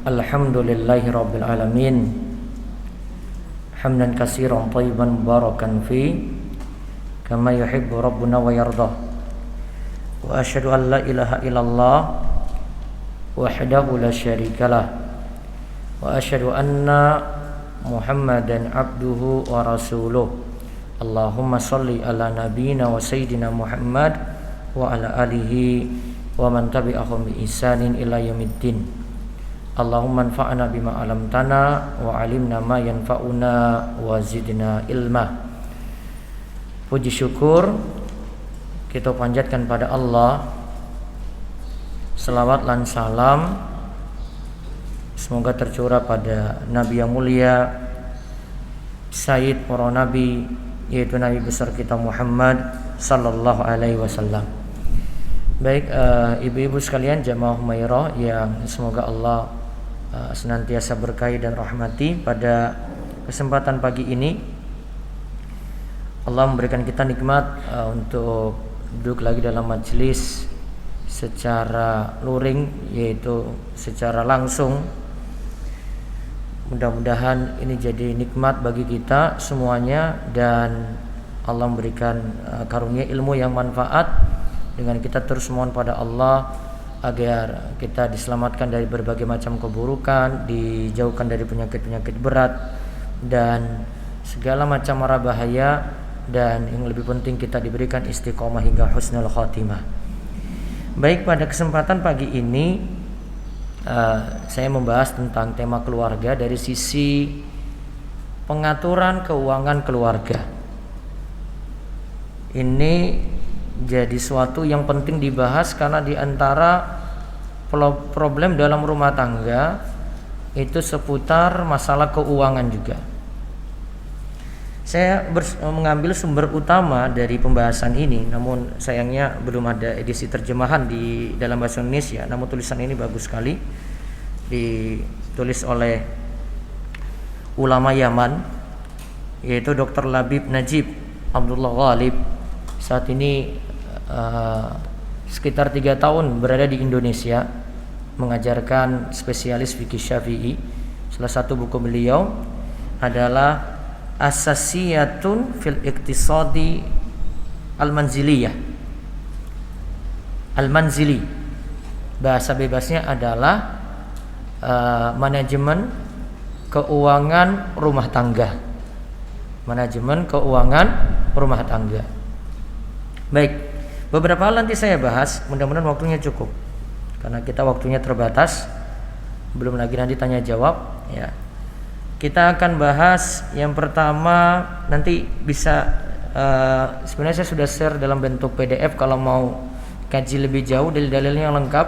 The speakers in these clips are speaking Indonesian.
Alhamdulillahi Rabbil Alamin. Hamdan katsiran thayyiban mubarakan fi kama yuhibbu Rabbuna wa yardah. Wa asyhadu an la ilaha illallah wahdahu la syarikalah. Wa asyhadu anna Muhammadan abduhu wa rasuluh. Allahumma shalli ala nabiyyina wa sayyidina Muhammad wa ala alihi wa man tabi'ahum bi ihsanin ila yaumiddin. Allahumma anfa'na bima 'allamtana wa 'allimna ma yanfa'una wa zidna ilma. Puji syukur kita panjatkan pada Allah. Selawat dan salam semoga tercurah pada Nabi yang mulia, Sayyid para Nabi, yaitu Nabi besar kita Muhammad sallallahu alaihi wasallam. Baik, ibu-ibu sekalian jamaah Humairah yang semoga Allah senantiasa berkahi dan rahmati. Pada kesempatan pagi ini Allah memberikan kita nikmat untuk duduk lagi dalam majelis secara luring, yaitu secara langsung. Mudah-mudahan ini jadi nikmat bagi kita semuanya dan Allah memberikan karunia ilmu yang manfaat dengan kita terus mohon pada Allah agar kita diselamatkan dari berbagai macam keburukan, dijauhkan dari penyakit-penyakit berat dan segala macam mara bahaya, dan yang lebih penting kita diberikan istiqomah hingga husnul khatimah. Baik, pada kesempatan pagi ini saya membahas tentang tema keluarga dari sisi pengaturan keuangan keluarga. Ini jadi suatu yang penting dibahas karena di antara problem dalam rumah tangga itu seputar masalah keuangan juga. Saya mengambil sumber utama dari pembahasan ini, namun sayangnya belum ada edisi terjemahan di dalam bahasa Indonesia. Namun tulisan ini bagus sekali, ditulis oleh ulama Yaman, yaitu Dr. Labib Najib Abdullah Ghalib. Saat ini sekitar 3 tahun berada di Indonesia, mengajarkan spesialis fikih Syafi'i. Salah satu buku beliau adalah Asasiyatun fil Iqtisadi Al-Manziliyah. Al-Manzili, bahasa bebasnya adalah manajemen keuangan rumah tangga. Manajemen keuangan rumah tangga. Baik, beberapa hal nanti saya bahas, mudah-mudahan waktunya cukup karena kita waktunya terbatas. Belum lagi nanti tanya jawab ya. Kita akan bahas yang pertama, nanti bisa sebenarnya saya sudah share dalam bentuk PDF. Kalau mau kaji lebih jauh, dalil-dalilnya yang lengkap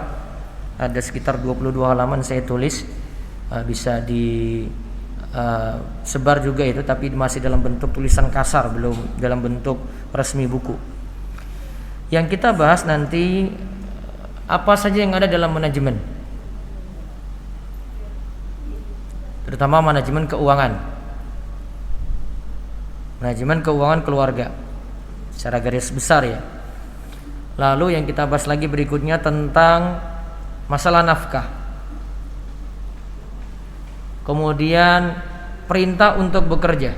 ada sekitar 22 halaman saya tulis, bisa di sebar juga itu, tapi masih dalam bentuk tulisan kasar, belum dalam bentuk resmi buku. Yang kita bahas nanti apa saja yang ada dalam manajemen, terutama manajemen keuangan, manajemen keuangan keluarga secara garis besar ya. Lalu yang kita bahas lagi berikutnya tentang masalah nafkah, kemudian perintah untuk bekerja.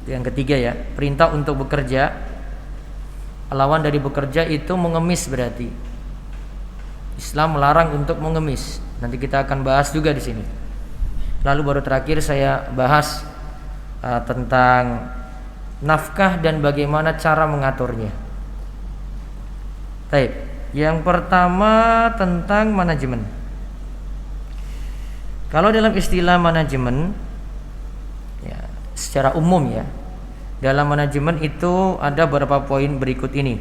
Yang ketiga ya, perintah untuk bekerja. Lawan dari bekerja itu mengemis, berarti Islam melarang untuk mengemis. Nanti kita akan bahas juga di sini. Lalu baru terakhir saya bahas tentang nafkah dan bagaimana cara mengaturnya. Baik, yang pertama tentang manajemen. Kalau dalam istilah manajemen ya, secara umum ya, dalam manajemen itu ada beberapa poin berikut ini.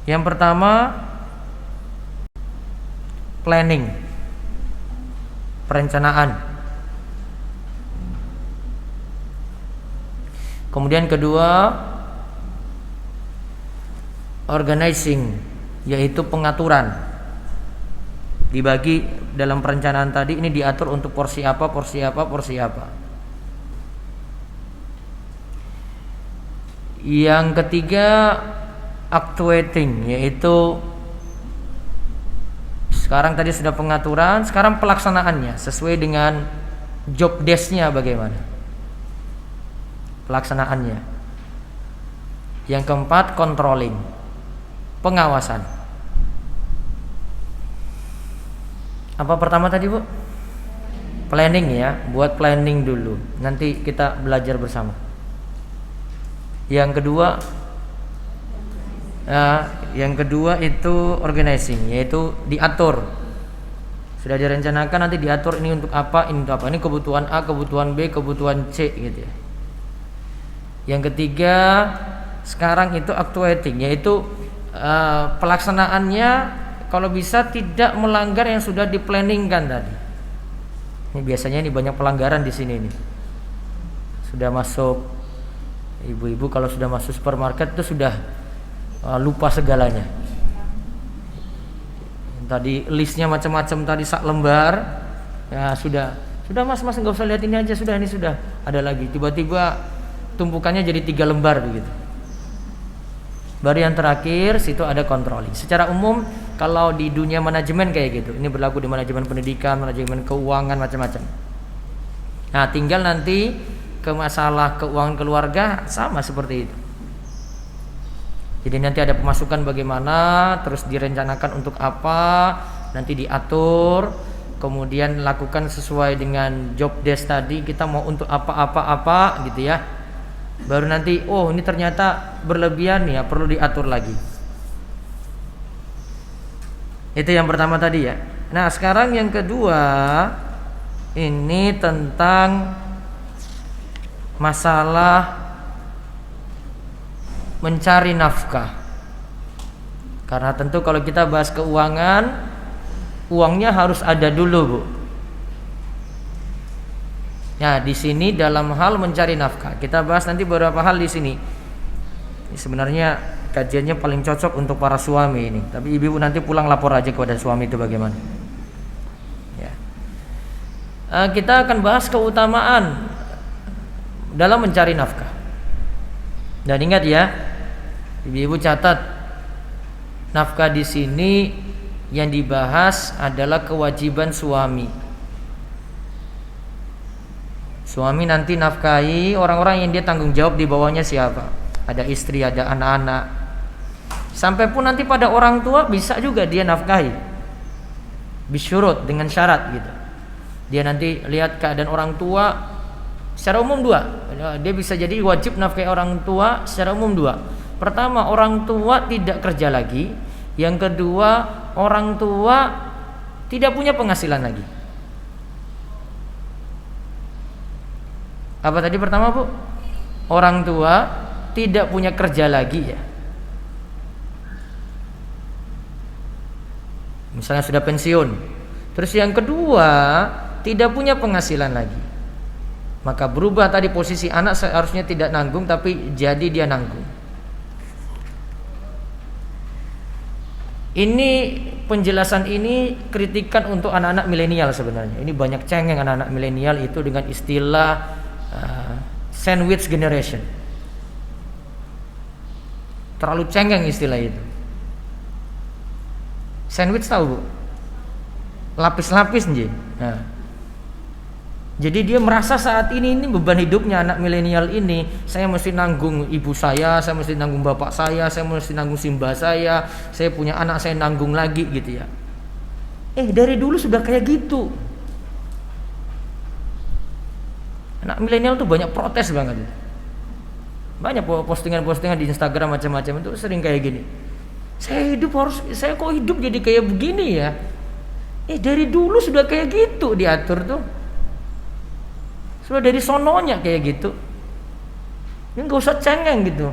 Yang pertama, planning, perencanaan. Kemudian kedua, organizing, yaitu pengaturan. Dibagi dalam perencanaan tadi, ini diatur untuk porsi apa, porsi apa, porsi apa. Yang ketiga, actuating, yaitu Sekarang tadi sudah pengaturan, sekarang pelaksanaannya sesuai dengan job desk-nya bagaimana pelaksanaannya. Yang keempat, controlling, pengawasan. Apa pertama tadi, Bu? Planning ya, buat planning dulu. Nanti kita belajar bersama. Yang kedua itu organizing, yaitu diatur. Sudah direncanakan, nanti diatur ini untuk apa, ini untuk apa. Ini kebutuhan A, kebutuhan B, kebutuhan C gitu ya. Yang ketiga sekarang itu actuating, yaitu pelaksanaannya kalau bisa tidak melanggar yang sudah diplanningkan tadi. Ini biasanya ini banyak pelanggaran di sini nih. Sudah masuk, ibu-ibu kalau sudah masuk supermarket itu sudah lupa segalanya. Tadi listnya macam-macam tadi sak lembar, ya sudah mas nggak usah lihat ini aja, sudah ini sudah ada lagi. Tiba-tiba tumpukannya jadi 3 lembar begitu. Baru yang terakhir situ ada controlling. Secara umum kalau di dunia manajemen kayak gitu. Ini berlaku di manajemen pendidikan, manajemen keuangan, macam-macam. Nah, tinggal nanti ke masalah keuangan keluarga sama seperti itu. Jadi nanti ada pemasukan bagaimana, terus direncanakan untuk apa, nanti diatur, kemudian lakukan sesuai dengan job desk tadi, kita mau untuk apa gitu ya. Baru nanti, oh ini ternyata berlebihan ya, perlu diatur lagi. Itu yang pertama tadi ya. Nah sekarang yang kedua, ini tentang masalah mencari nafkah. Karena tentu kalau kita bahas keuangan, uangnya harus ada dulu, Bu. Nah, di sini dalam hal mencari nafkah, kita bahas nanti beberapa hal di sini. Ini sebenarnya kajiannya paling cocok untuk para suami ini. Tapi ibu nanti pulang lapor aja kepada suami itu bagaimana. Ya. Kita akan bahas keutamaan dalam mencari nafkah. Dan ingat ya, ibu-ibu catat, nafkah di sini yang dibahas adalah kewajiban suami. Suami nanti nafkahi orang-orang yang dia tanggung jawab di bawahnya siapa? Ada istri, ada anak-anak. Sampai pun nanti pada orang tua bisa juga dia nafkahi. Bisyurut, dengan syarat gitu. Dia nanti lihat keadaan orang tua secara umum 2. Dia bisa jadi wajib nafkahi orang tua secara umum 2. Pertama, orang tua tidak kerja lagi. Yang kedua, orang tua tidak punya penghasilan lagi. Apa tadi pertama, Bu? Orang tua tidak punya kerja lagi ya. Misalnya sudah pensiun. Terus yang kedua, tidak punya penghasilan lagi. Maka berubah tadi posisi anak seharusnya tidak nanggung tapi jadi dia nanggung. Ini penjelasan ini kritikan untuk anak-anak milenial sebenarnya. Ini banyak cengeng anak-anak milenial itu dengan istilah sandwich generation. Terlalu cengeng istilah itu. Sandwich tahu, Bu? Lapis-lapis nje. Nah. Jadi dia merasa saat ini beban hidupnya anak milenial ini, saya mesti nanggung ibu saya mesti nanggung bapak saya mesti nanggung simbah saya punya anak saya nanggung lagi gitu ya. Dari dulu sudah kayak gitu. Anak milenial tuh banyak protes banget. Banyak postingan-postingan di Instagram macam-macam itu sering kayak gini. Saya kok hidup jadi kayak begini ya? Dari dulu sudah kayak gitu diatur tuh. Sudah dari sononya kayak gitu. Ini nggak usah cengeng gitu.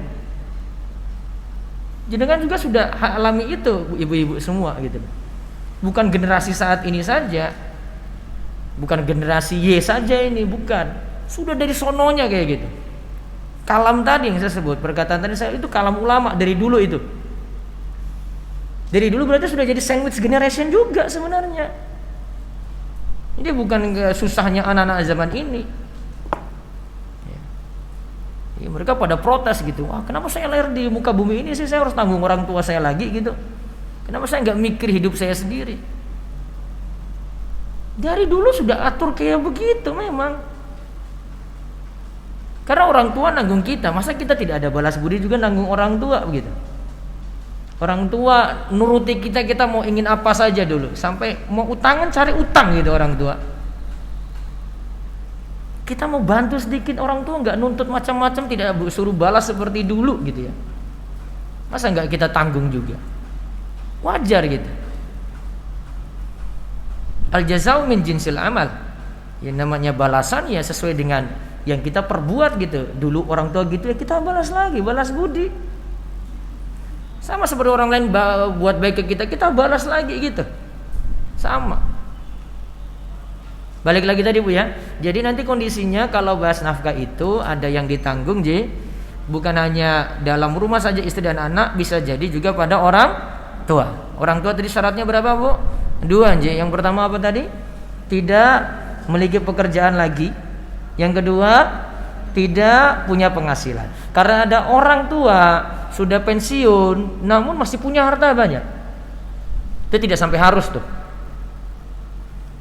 Jenengan juga sudah alami itu, ibu-ibu semua gitu. Bukan generasi saat ini saja, bukan generasi Y saja ini, bukan. Sudah dari sononya kayak gitu. Kalam tadi yang saya sebut, perkataan tadi saya itu kalam ulama dari dulu itu. Dari dulu berarti sudah jadi sandwich generation juga sebenarnya. Ini bukan susahnya anak-anak zaman ini. Ya, mereka pada protes gitu. Wah, kenapa saya lahir di muka bumi ini sih saya harus tanggung orang tua saya lagi gitu. Kenapa saya nggak mikir hidup saya sendiri? Dari dulu sudah atur kayak begitu memang. Karena orang tua nanggung kita, masa kita tidak ada balas budi juga nanggung orang tua begitu. Orang tua nuruti kita, kita mau ingin apa saja dulu, sampai mau utangan cari utang gitu orang tua. Kita mau bantu sedikit orang tua nggak nuntut macam-macam, tidak suruh balas seperti dulu gitu ya. Masa nggak kita tanggung juga? Wajar gitu. Al jazau min jinsil amal. Yang namanya balasan ya sesuai dengan yang kita perbuat gitu. Dulu orang tua gitu ya kita balas lagi, balas budi. Sama seperti orang lain buat baik ke kita, kita balas lagi gitu. Sama. Balik lagi tadi Bu ya. Jadi nanti kondisinya kalau bahas nafkah itu ada yang ditanggung bukan hanya dalam rumah saja istri dan anak, bisa jadi juga pada orang tua. Orang tua tadi syaratnya berapa Bu? 2 Yang pertama apa tadi? Tidak memiliki pekerjaan lagi. Yang kedua, tidak punya penghasilan. Karena ada orang tua sudah pensiun namun masih punya harta banyak. Itu tidak sampai harus tuh.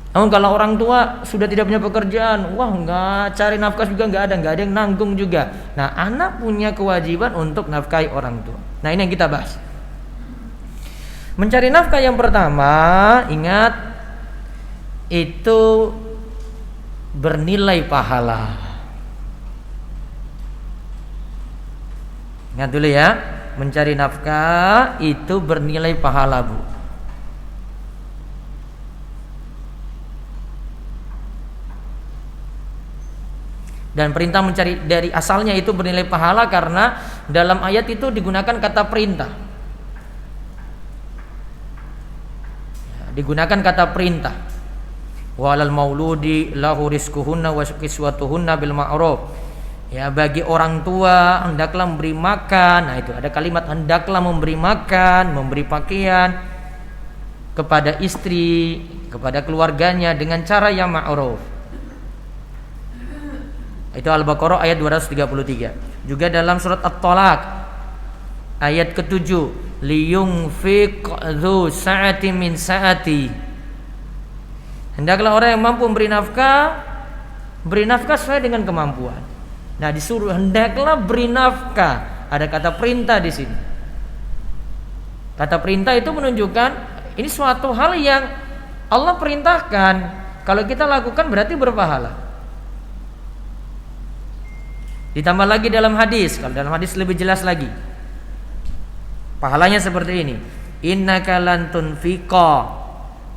Namun kalau orang tua sudah tidak punya pekerjaan, wah nggak cari nafkah juga nggak ada yang nanggung juga. Nah anak punya kewajiban untuk nafkahi orang tua. Nah ini yang kita bahas. Mencari nafkah yang pertama, ingat itu bernilai pahala. Ingat dulu ya, mencari nafkah itu bernilai pahala Bu. Dan perintah mencari dari asalnya itu bernilai pahala karena dalam ayat itu digunakan kata perintah. Digunakan kata perintah. Walal mauludi lahu rizquhunna wa kiswatuhunna bil ma'ruf. Ya, bagi orang tua hendaklah memberi makan. Nah, itu ada kalimat hendaklah memberi makan, memberi pakaian kepada istri, kepada keluarganya dengan cara yang ma'ruf. Itu Al-Baqarah ayat 233. Juga dalam surat At-Talaq ayat ke-7, liyunfiq dzu sa'ati min sa'ati. Hendaklah orang yang mampu beri nafkah sesuai dengan kemampuan. Nah, disuruh hendaklah beri nafkah. Ada kata perintah di sini. Kata perintah itu menunjukkan ini suatu hal yang Allah perintahkan. Kalau kita lakukan berarti berpahala. Ditambah lagi dalam hadis. Kalau dalam hadis lebih jelas lagi. Pahalanya seperti ini. Innaka lan tunfiqa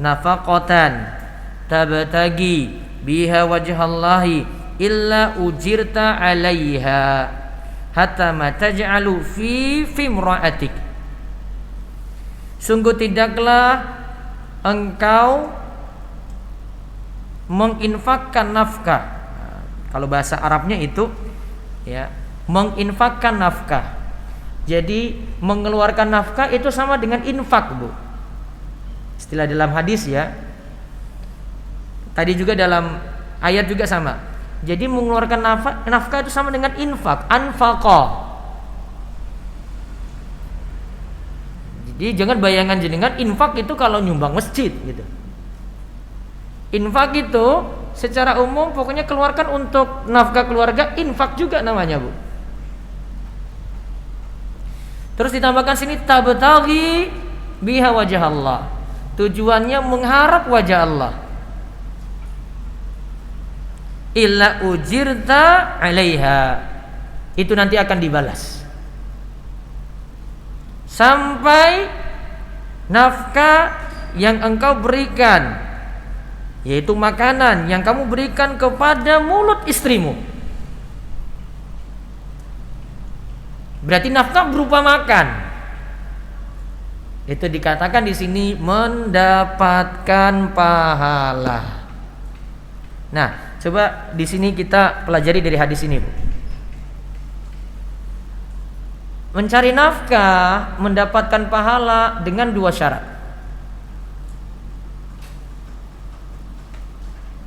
nafaqatan tabtagi biha wajhallahi illa ujirta 'alaiha hatta ma taj'alu fi fimra'atik. Sungguh tidaklah engkau menginfakkan nafkah. Kalau bahasa Arabnya itu ya, menginfakkan nafkah. Jadi mengeluarkan nafkah itu sama dengan infak Bu. Istilah dalam hadis ya. Tadi juga dalam ayat juga sama. Jadi mengeluarkan nafkah itu sama dengan infak, anfaqa. Jadi jangan bayangan jenengan infak itu kalau nyumbang masjid gitu. Infak itu secara umum pokoknya keluarkan untuk nafkah keluarga, infak juga namanya Bu. Terus ditambahkan sini tabtaghi biha wajah Allah. Tujuannya mengharap wajah Allah. Illa ujirta 'alaiha. Itu nanti akan dibalas. Sampai nafkah yang engkau berikan, yaitu makanan yang kamu berikan kepada mulut istrimu. Berarti nafkah berupa makan. Itu dikatakan di sini mendapatkan pahala. Nah, coba di sini kita pelajari dari hadis ini, Bu. Mencari nafkah mendapatkan pahala dengan 2 syarat.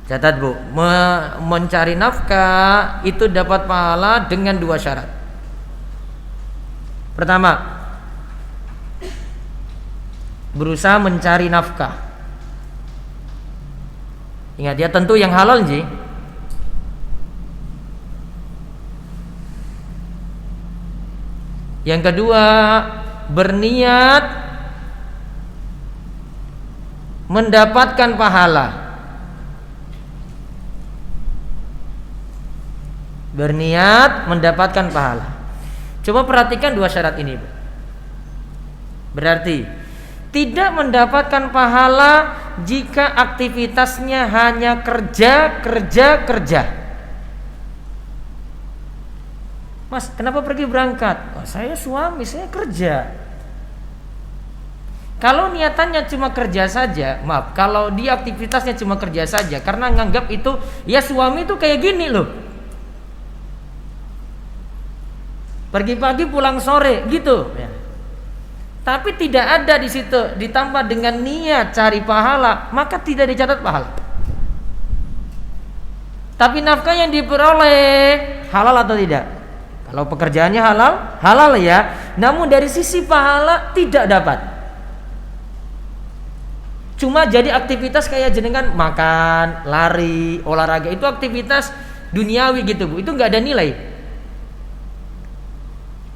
Catat Bu, mencari nafkah itu dapat pahala dengan 2 syarat. Pertama, berusaha mencari nafkah. Ingat ya, tentu yang halal Ji. Yang kedua, berniat mendapatkan pahala. Berniat mendapatkan pahala. Coba perhatikan dua syarat ini, Bu. Berarti tidak mendapatkan pahala jika aktivitasnya hanya kerja. Mas, kenapa pergi berangkat? Oh, saya suami, saya kerja. Kalau niatannya cuma kerja saja, maaf, kalau dia aktivitasnya cuma kerja saja karena nganggap itu ya suami itu kayak gini loh. Pergi pagi pulang sore gitu ya. Tapi tidak ada di situ ditambah dengan niat cari pahala, maka tidak dicatat pahala. Tapi nafkah yang diperoleh halal atau tidak? Kalau pekerjaannya halal, halal ya. Namun dari sisi pahala tidak dapat. Cuma jadi aktivitas kayak jenengan makan, lari, olahraga, itu aktivitas duniawi gitu, Bu. Itu nggak ada nilai.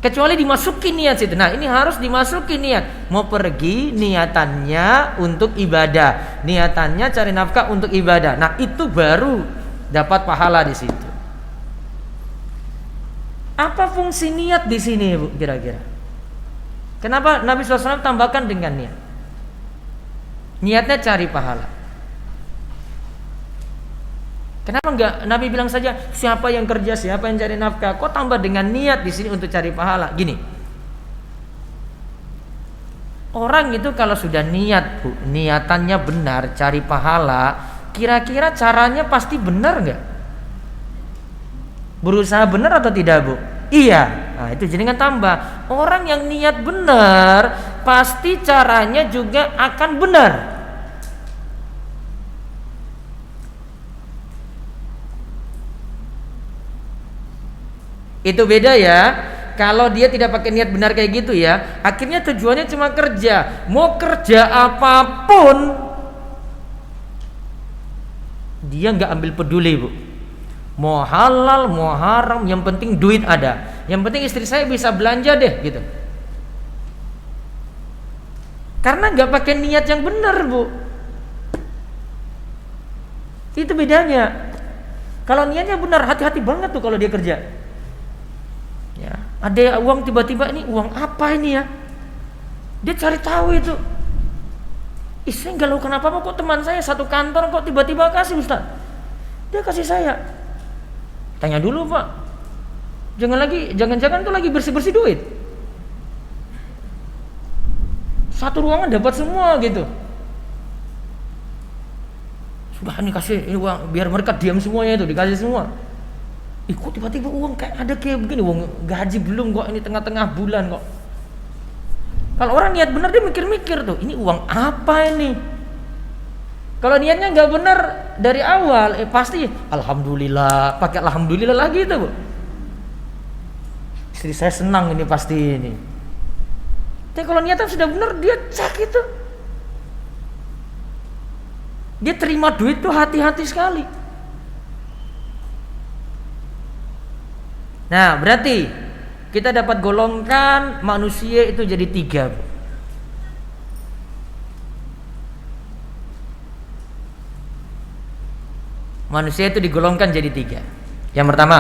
Kecuali dimasukin niat situ. Nah, ini harus dimasukin niat. Mau pergi niatannya untuk ibadah, niatannya cari nafkah untuk ibadah. Nah, itu baru dapat pahala di situ. Apa fungsi niat di sini, Bu, kira-kira? Kenapa Nabi SAW tambahkan dengan niat? Niatnya cari pahala. Kenapa enggak Nabi bilang saja siapa yang kerja, siapa yang cari nafkah? Kok tambah dengan niat di sini untuk cari pahala? Gini. Orang itu kalau sudah niat, Bu, niatannya benar cari pahala, kira-kira caranya pasti benar enggak? Berusaha benar atau tidak, Bu? Iya. Nah, itu jenengan tambah. Orang yang niat benar pasti caranya juga akan benar. Itu beda ya. Kalau dia tidak pakai niat benar kayak gitu ya, akhirnya tujuannya cuma kerja. Mau kerja apapun dia nggak ambil peduli, Bu. Mau halal, mau haram, yang penting duit ada. Yang penting istri saya bisa belanja deh gitu. Karena nggak pakai niat yang benar, Bu. Itu bedanya. Kalau niatnya benar, hati-hati banget tuh kalau dia kerja. Ya, ada uang tiba-tiba, ini uang apa ini ya? Dia cari tahu itu. Saya nggak tahu kenapa kok teman saya satu kantor kok tiba-tiba kasih, Ustaz. Dia kasih saya. Tanya dulu, Pak. Jangan-jangan tuh lagi bersih-bersih duit. Satu ruangan dapat semua gitu. Sudah ini kasih ini uang biar mereka diam semuanya itu, dikasih semua. Kok tiba-tiba uang kayak ada kayak begini, uang gaji belum kok, ini tengah-tengah bulan kok. Kalau orang niat benar dia mikir-mikir tuh, ini uang apa ini? Kalau niatnya nggak benar dari awal, pasti alhamdulillah, pakai alhamdulillah lagi itu, Bu. Istri saya senang ini pasti ini. Tapi kalau niatnya sudah benar, dia cek itu. Dia terima duit tuh hati-hati sekali. Nah, berarti kita dapat golongkan manusia itu jadi 3, Bu. Manusia itu digolongkan jadi 3. Yang pertama,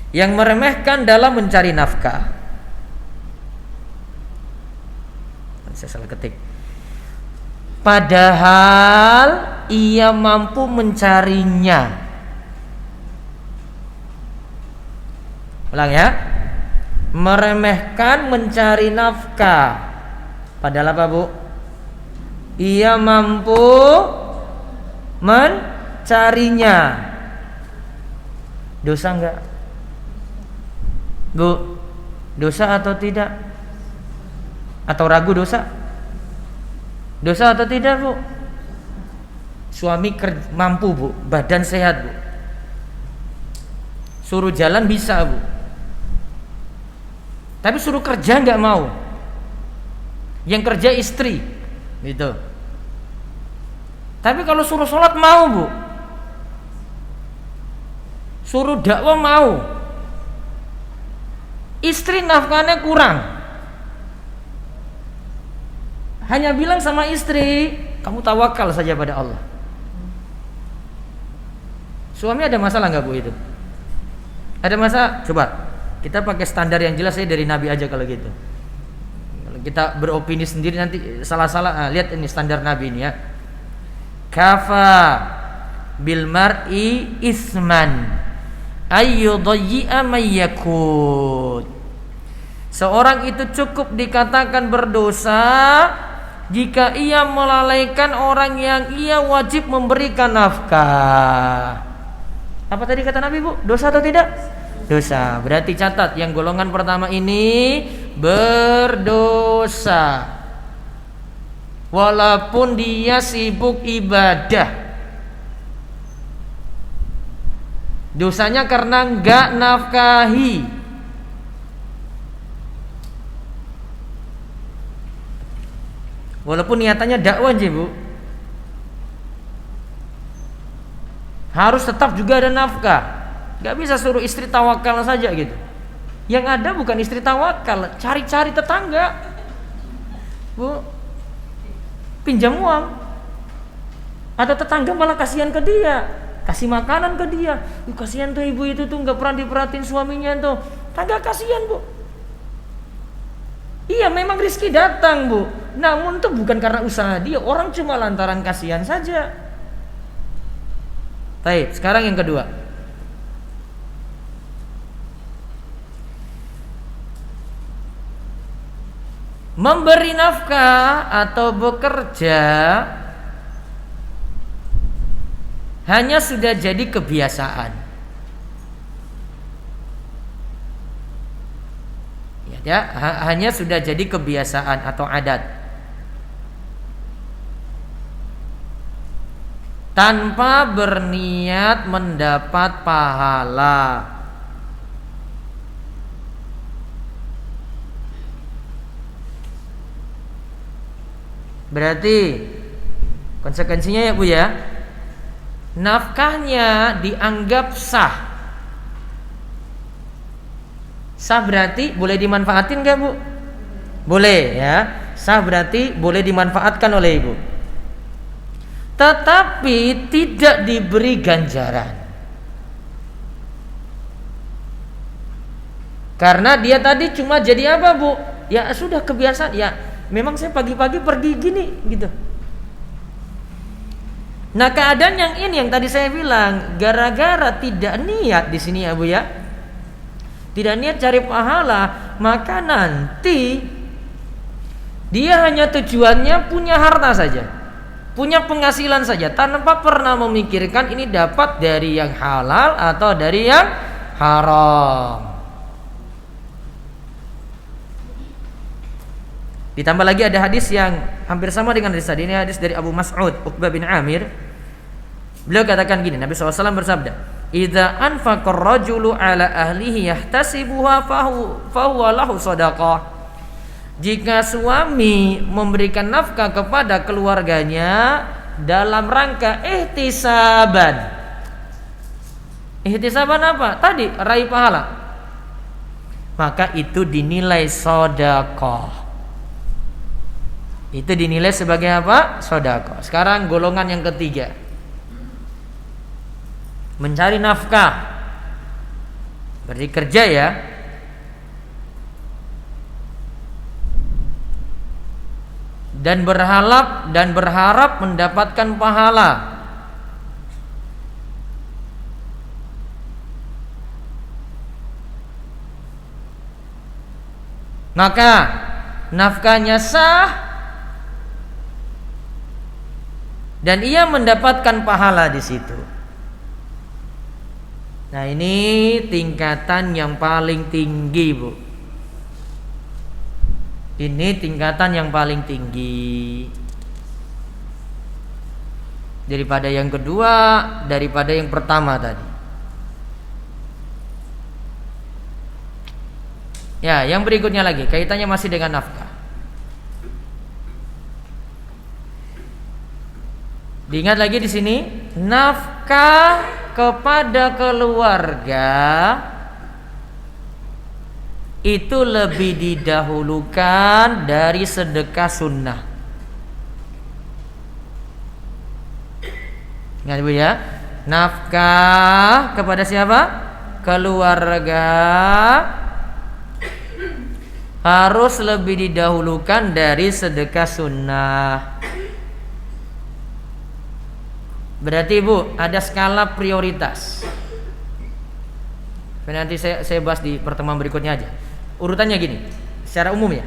yang meremehkan dalam mencari nafkah. Saya salah ketik. Padahal ia mampu mencarinya. Ulang ya. Meremehkan mencari nafkah. Padahal apa, Bu? Ia mampu mencarinya. Dosa enggak? Bu, dosa atau tidak? Atau ragu dosa? Dosa atau tidak, Bu? Suami mampu, Bu, badan sehat, Bu. Suruh jalan bisa, Bu. Tapi suruh kerja nggak mau. Yang kerja istri, gitu. Tapi kalau suruh sholat mau, Bu. Suruh dakwah mau. Istri nafkahnya kurang. Hanya bilang sama istri, kamu tawakal saja pada Allah. Suami ada masalah nggak, Bu, itu? Ada masalah? Coba kita pakai standar yang jelas ya dari Nabi aja kalau gitu. Kalau kita beropini sendiri nanti salah-salah. Lihat ini standar Nabi ini ya. Kafa bil mar'i isman ayyudayyi'a mayyakut. Seorang itu cukup dikatakan berdosa jika ia melalaikan orang yang ia wajib memberikan nafkah. Apa tadi kata Nabi, Bu? Dosa atau tidak? Dosa. Berarti catat yang golongan pertama ini berdosa. Walaupun dia sibuk ibadah. Dosanya karena enggak nafkahi. Walaupun niatannya dakwah aja, Bu. Harus tetap juga ada nafkah. Gak bisa suruh istri tawakal saja gitu. Yang ada bukan istri tawakal, cari-cari tetangga. Bu, pinjam uang. Ada tetangga malah kasihan ke dia, kasih makanan ke dia. Kasihan tuh ibu itu tuh gak pernah diperhatiin suaminya tuh. Tangga kasihan, Bu. Iya, memang rezeki datang, Bu. Namun itu bukan karena usaha dia. Orang cuma lantaran kasihan saja. Baik, sekarang yang kedua. Memberi nafkah atau bekerja hanya sudah jadi kebiasaan. Ya, hanya sudah jadi kebiasaan atau adat. Tanpa berniat mendapat pahala. Berarti konsekuensinya ya, Bu ya, nafkahnya dianggap sah. Sah berarti boleh dimanfaatin gak, Bu? Boleh ya. Sah berarti boleh dimanfaatkan oleh ibu. Tetapi tidak diberi ganjaran. Karena dia tadi cuma jadi apa, Bu? Ya sudah kebiasaan. Ya memang saya pagi-pagi pergi gini gitu. Nah, keadaan yang ini yang tadi saya bilang, gara-gara tidak niat di sini ya, Bu ya. Tidak niat cari pahala, maka nanti dia hanya tujuannya punya harta saja, punya penghasilan saja, tanpa pernah memikirkan ini dapat dari yang halal atau dari yang haram. Ditambah lagi ada hadis yang hampir sama dengan hadis tadi. Ini hadis dari Abu Mas'ud Uqbah bin Amir. Beliau katakan gini, Nabi SAW bersabda, "Idza anfaqa ar-rajulu ala ahlihi yahtasibuha fahuwa lahu shadaqah." Jika suami memberikan nafkah kepada keluarganya dalam rangka ihtisaban. Ihtisaban apa? Tadi raih pahala. Maka itu dinilai sedekah. Itu dinilai sebagai apa? Sedekah. Sekarang golongan yang ketiga. Mencari nafkah. Berarti kerja ya. Dan berharap mendapatkan pahala. Maka nafkahnya sah dan ia mendapatkan pahala di situ. Nah, ini tingkatan yang paling tinggi, Bu. Ini tingkatan yang paling tinggi daripada yang kedua, daripada yang pertama tadi. Ya, yang berikutnya lagi kaitannya masih dengan nafkah. Diingat lagi di sini, nafkah kepada keluarga itu lebih didahulukan dari sedekah sunnah. Ingat Bu ya, nafkah kepada siapa? Keluarga harus lebih didahulukan dari sedekah sunnah. Berarti Bu, ada skala prioritas. Nanti saya bahas di pertemuan berikutnya aja. Urutannya gini, secara umum ya.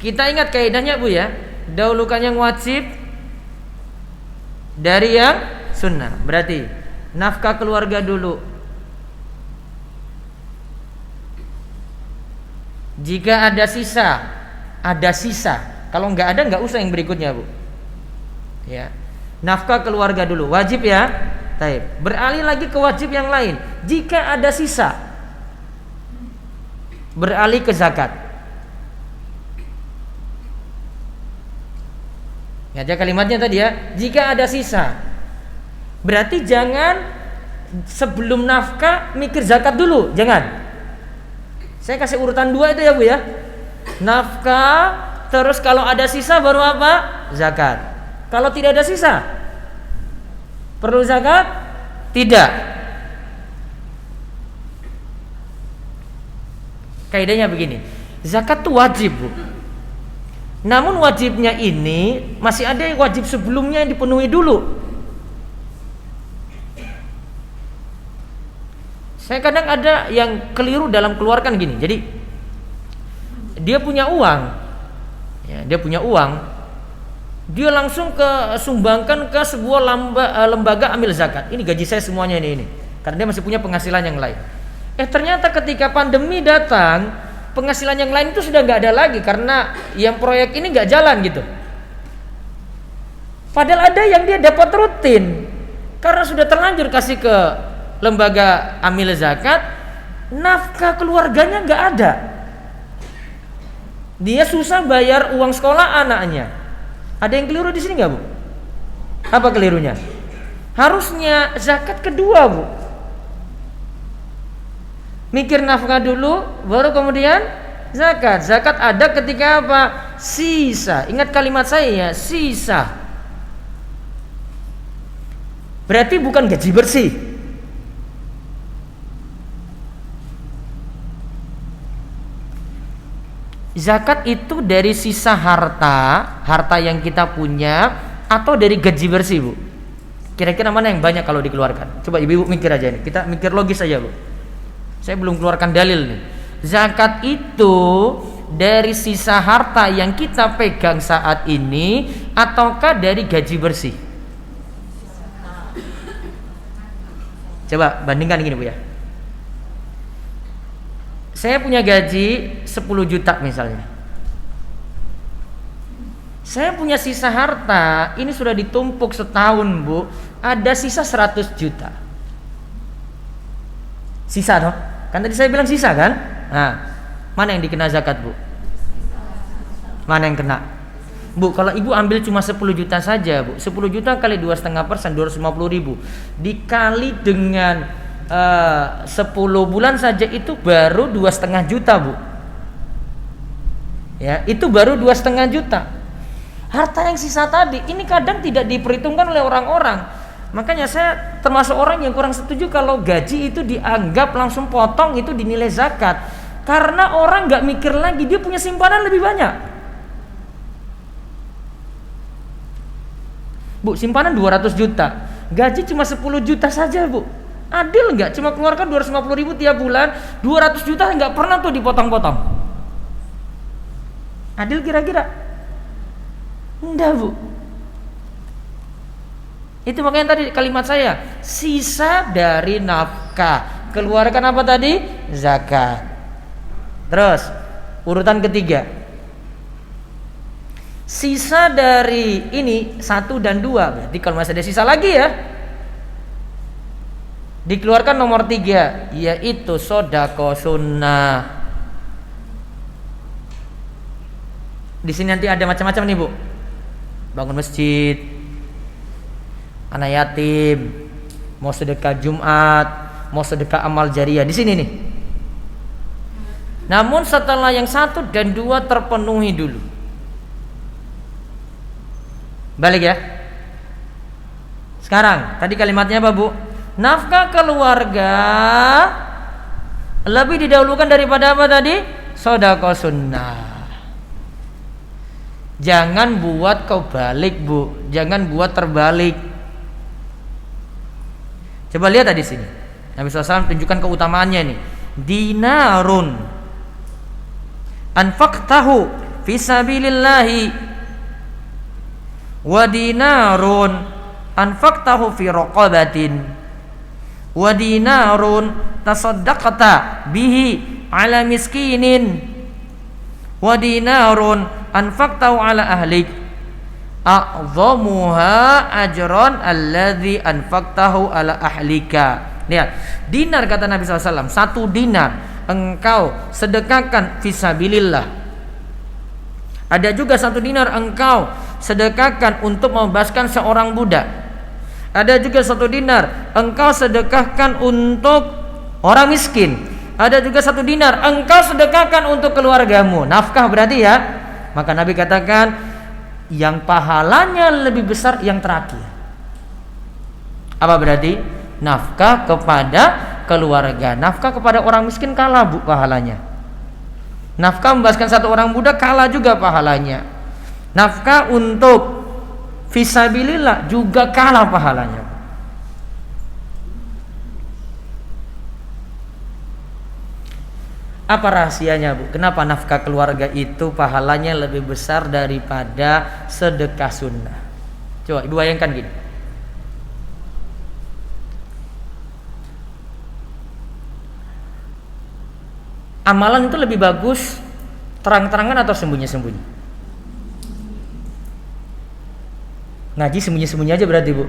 Kita ingat kaidahnya Bu ya, dahulukan yang wajib dari yang sunnah. Berarti nafkah keluarga dulu. Jika ada sisa. Kalau nggak ada, nggak usah yang berikutnya Bu. Ya, nafkah keluarga dulu, wajib ya. Taib. Beralih lagi ke wajib yang lain. Jika ada sisa, beralih ke zakat. Ya, aja kalimatnya tadi ya. Jika ada sisa, berarti jangan sebelum nafkah mikir zakat dulu, jangan. Saya kasih urutan 2 itu ya Bu ya. Nafkah, terus kalau ada sisa baru apa? Zakat. Kalau tidak ada sisa, perlu zakat? Tidak. Kaidahnya begini, zakat itu wajib Bu. Namun wajibnya ini masih ada yang wajib sebelumnya yang dipenuhi dulu. Saya kadang ada yang keliru dalam keluarkan gini. Jadi dia punya uang, ya, dia langsung sumbangkan ke sebuah lembaga ambil zakat. Ini gaji saya semuanya ini. Karena dia masih punya penghasilan yang lain. Ternyata ketika pandemi datang, penghasilan yang lain itu sudah nggak ada lagi karena yang proyek ini nggak jalan gitu. Padahal ada yang dia dapat rutin karena sudah terlanjur kasih ke lembaga amil zakat, nafkah keluarganya nggak ada. Dia susah bayar uang sekolah anaknya. Ada yang keliru di sini nggak Bu? Apa kelirunya? Harusnya zakat kedua Bu. Mikir nafkah dulu, baru kemudian zakat. Zakat ada ketika apa? Sisa. Ingat kalimat saya ya, sisa. Berarti bukan gaji bersih. Zakat itu dari sisa harta yang kita punya atau dari gaji bersih Bu? Kira-kira mana yang banyak kalau dikeluarkan? Coba ibu mikir aja ini. Kita mikir logis aja Bu. Saya belum keluarkan dalil nih. Zakat itu dari sisa harta yang kita pegang saat ini ataukah dari gaji bersih? Coba bandingkan gini Bu ya. Saya punya gaji 10 juta misalnya. Saya punya sisa harta, ini sudah ditumpuk setahun Bu, ada sisa 100 juta. Sisa dong? Kan tadi saya bilang sisa kan? Nah, mana yang dikena zakat Bu? Mana yang kena? Bu, kalau ibu ambil cuma 10 juta saja Bu, 10 juta kali 2,5%, 250.000 dikali dengan 10 bulan saja itu baru 2,5 juta Bu. Ya, itu baru 2,5 juta. Harta yang sisa tadi ini kadang tidak diperhitungkan oleh orang-orang. Makanya saya termasuk orang yang kurang setuju kalau gaji itu dianggap langsung potong itu dinilai zakat. Karena orang gak mikir lagi, dia punya simpanan lebih banyak. Bu, simpanan 200 juta, gaji cuma 10 juta saja Bu. Adil gak? Cuma keluarkan 250.000 tiap bulan, 200 juta gak pernah tuh dipotong-potong. Adil kira-kira? Enggak Bu. Itu makanya tadi kalimat saya, sisa dari nafkah. Keluarkan apa tadi? Zakat. Terus urutan ketiga, sisa dari ini 1 dan 2. Berarti kalau masih ada sisa lagi ya, dikeluarkan nomor 3, yaitu sedekah sunnah. Di sini nanti ada macam-macam nih Bu. Bangun masjid, anak yatim, mau sedekah Jumat, mau sedekah amal jariah di sini nih. Namun setelah yang 1 dan 2 terpenuhi dulu. Balik ya. Sekarang tadi kalimatnya apa Bu? Nafkah keluarga lebih didahulukan daripada apa tadi? Sedekah sunnah. Jangan buat kebalik Bu, jangan buat terbalik. Coba lihat tadi sini. Nabi SAW tunjukkan keutamaannya nih. Dinarun anfaqtahu fi sabilillahi wa dinarun anfaqtahu fi raqabatin wa dinarun tasaddaqta bihi ala miskinin wa dinarun anfaqtahu ala ahlik a'dhamuha ajran alladhi anfaqtahu ala ahlika. Lihat, dinar kata Nabi SAW, 1 dinar engkau sedekahkan fisabilillah. Ada juga 1 dinar engkau sedekahkan untuk membebaskan seorang budak. Ada juga 1 dinar engkau sedekahkan untuk orang miskin. Ada juga 1 dinar engkau sedekahkan untuk keluargamu. Nafkah berarti ya. Maka Nabi katakan yang pahalanya lebih besar yang terakhir. Apa berarti? Nafkah kepada keluarga, nafkah kepada orang miskin kalah Bu pahalanya. Nafkah membebaskan 1 orang budak kalah juga pahalanya. Nafkah untuk fisabilillah juga kalah pahalanya. Apa rahasianya Bu? Kenapa nafkah keluarga itu pahalanya lebih besar daripada sedekah sunnah? Coba Ibu bayangkan gini. Amalan itu lebih bagus terang-terangan atau sembunyi-sembunyi? Ngaji sembunyi-sembunyi aja berarti Bu.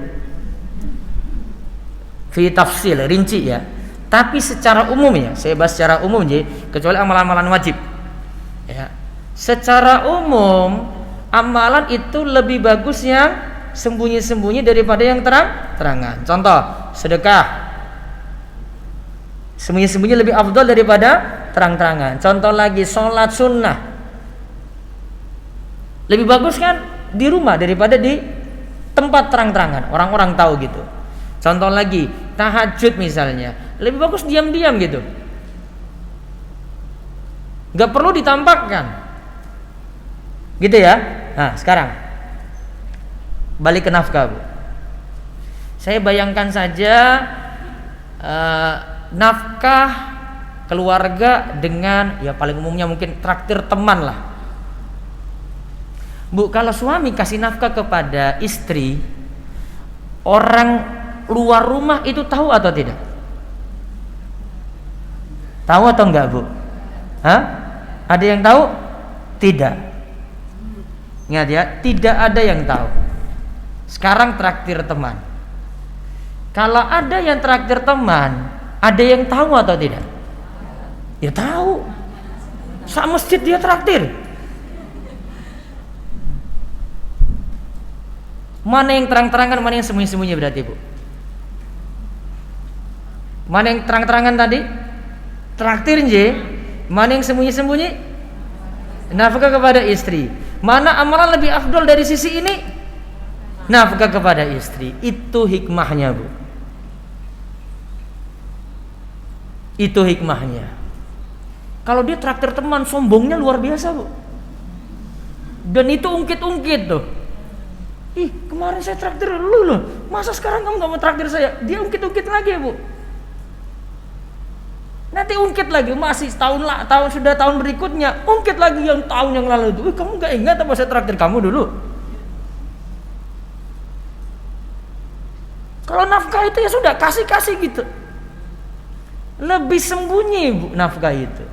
Fi tafsil, rinci ya. Tapi secara umum ya, saya bahas secara umum aja, kecuali amalan-amalan wajib. Ya. Secara umum, amalan itu lebih bagus yang sembunyi-sembunyi daripada yang terang-terangan. Contoh, sedekah. Sembunyi-sembunyi lebih afdal daripada terang-terangan. Contoh lagi, sholat sunnah. Lebih bagus kan di rumah daripada di tempat terang-terangan. Orang-orang tahu gitu. Contoh lagi, tahajud misalnya. Lebih bagus diam-diam gitu. Gak perlu ditampakkan. Gitu ya. Nah sekarang balik ke nafkah Bu. Saya bayangkan saja nafkah keluarga dengan ya paling umumnya mungkin traktir teman lah. Bu, kalau suami kasih nafkah kepada istri, orang luar rumah itu tahu atau tidak? Tahu atau enggak Bu? Hah? Ada yang tahu? Tidak. Ingat ya, tidak ada yang tahu. Sekarang traktir teman. Kalau ada yang traktir teman, ada yang tahu atau tidak? Ya tahu. Sak masjid dia traktir. Mana yang terang-terangan, mana yang sembunyi-sembunyi berarti Bu? Mana yang terang-terangan tadi? Traktir nje. Mana yang sembunyi-sembunyi? Nafkah kepada istri. Mana amalan lebih afdol dari sisi ini? Nafkah kepada istri. Itu hikmahnya Bu. Itu hikmahnya. Kalau dia traktir teman, sombongnya luar biasa Bu. Dan itu ungkit-ungkit tuh. Ih, kemarin saya traktir lu loh. Masa sekarang kamu gak mau traktir saya? Dia ungkit-ungkit lagi ya Bu. Nanti ungkit lagi, masih tahun berikutnya, ungkit lagi yang tahun yang lalu itu. Kamu gak ingat apa saya traktir kamu dulu? Kalau nafkah itu ya sudah kasih gitu. Lebih sembunyi Bu nafkah itu.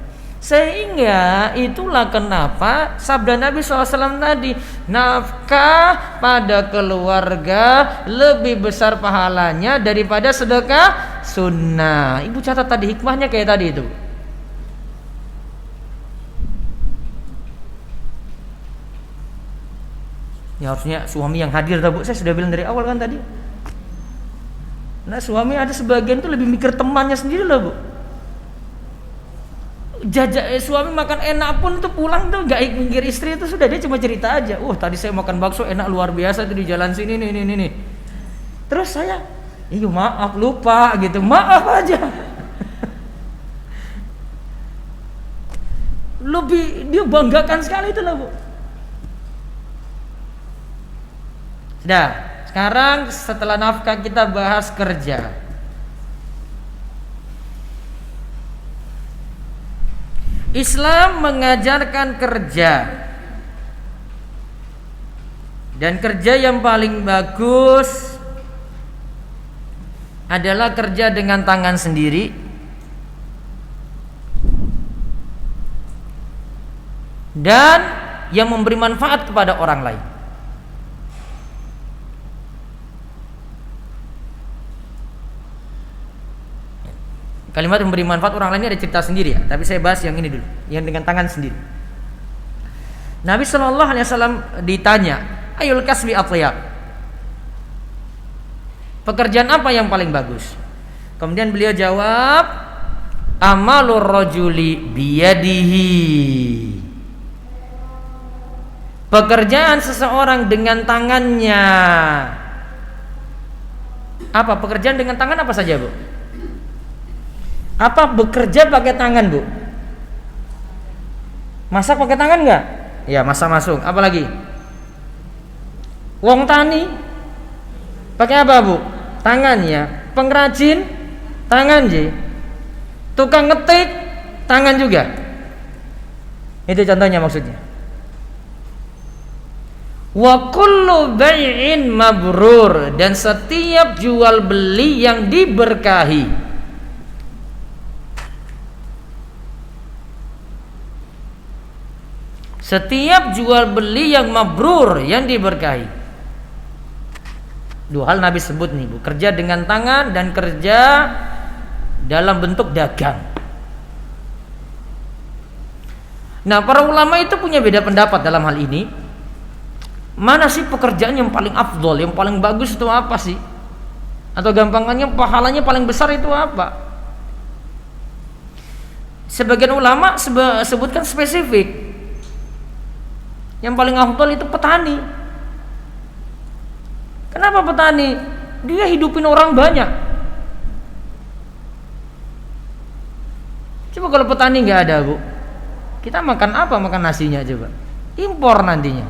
Sehingga itulah kenapa sabda Nabi SAW tadi, nafkah pada keluarga lebih besar pahalanya daripada sedekah sunnah. Ibu catat tadi hikmahnya kayak tadi itu. Ya harusnya suami yang hadir, Bu. Saya sudah bilang dari awal kan tadi. Nah, suami ada sebagian tuh lebih mikir temannya sendiri loh, Bu. Suami makan enak pun tuh pulang tuh nggak mikir istri, itu sudah, dia cuma cerita aja. Tadi saya makan bakso enak luar biasa tuh di jalan sini nih. Terus saya, iya maaf lupa gitu, maaf aja. Lebih dia banggakan sekali itu loh, Bu. Sudah, sekarang setelah nafkah kita bahas kerja. Islam mengajarkan kerja, dan kerja yang paling bagus adalah kerja dengan tangan sendiri dan yang memberi manfaat kepada orang lain. Kalimat memberi manfaat orang lain ini ada cerita sendiri ya, tapi saya bahas yang ini dulu, yang dengan tangan sendiri. Nabi SAW ditanya, ayul kasbi atyab, pekerjaan apa yang paling bagus? Kemudian beliau jawab, amalur rajuli biyadihi, pekerjaan seseorang dengan tangannya. Apa pekerjaan dengan tangan apa saja, Bu? Apa bekerja pakai tangan, Bu? Masak pakai tangan enggak? Ya, masak masuk. Apa lagi? Wong tani pakai apa, Bu? Tangan ya. Pengrajin tangan je. Tukang ngetik tangan juga. Itu contohnya maksudnya. Wa kullu bai'in mabrur, dan setiap jual beli yang diberkahi. Setiap jual beli yang mabrur, yang diberkahi. Dua hal Nabi sebut nih, Bu, kerja dengan tangan dan kerja dalam bentuk dagang. Nah, para ulama itu punya beda pendapat dalam hal ini. Mana sih pekerjaan yang paling afdol, yang paling bagus itu apa sih? Atau gampangannya pahalanya paling besar itu apa? Sebagian ulama sebutkan spesifik. Yang paling afdol itu petani. Kenapa petani? Dia hidupin orang banyak. Coba kalau petani nggak ada, Bu, kita makan apa? Makan nasinya coba. Impor nantinya.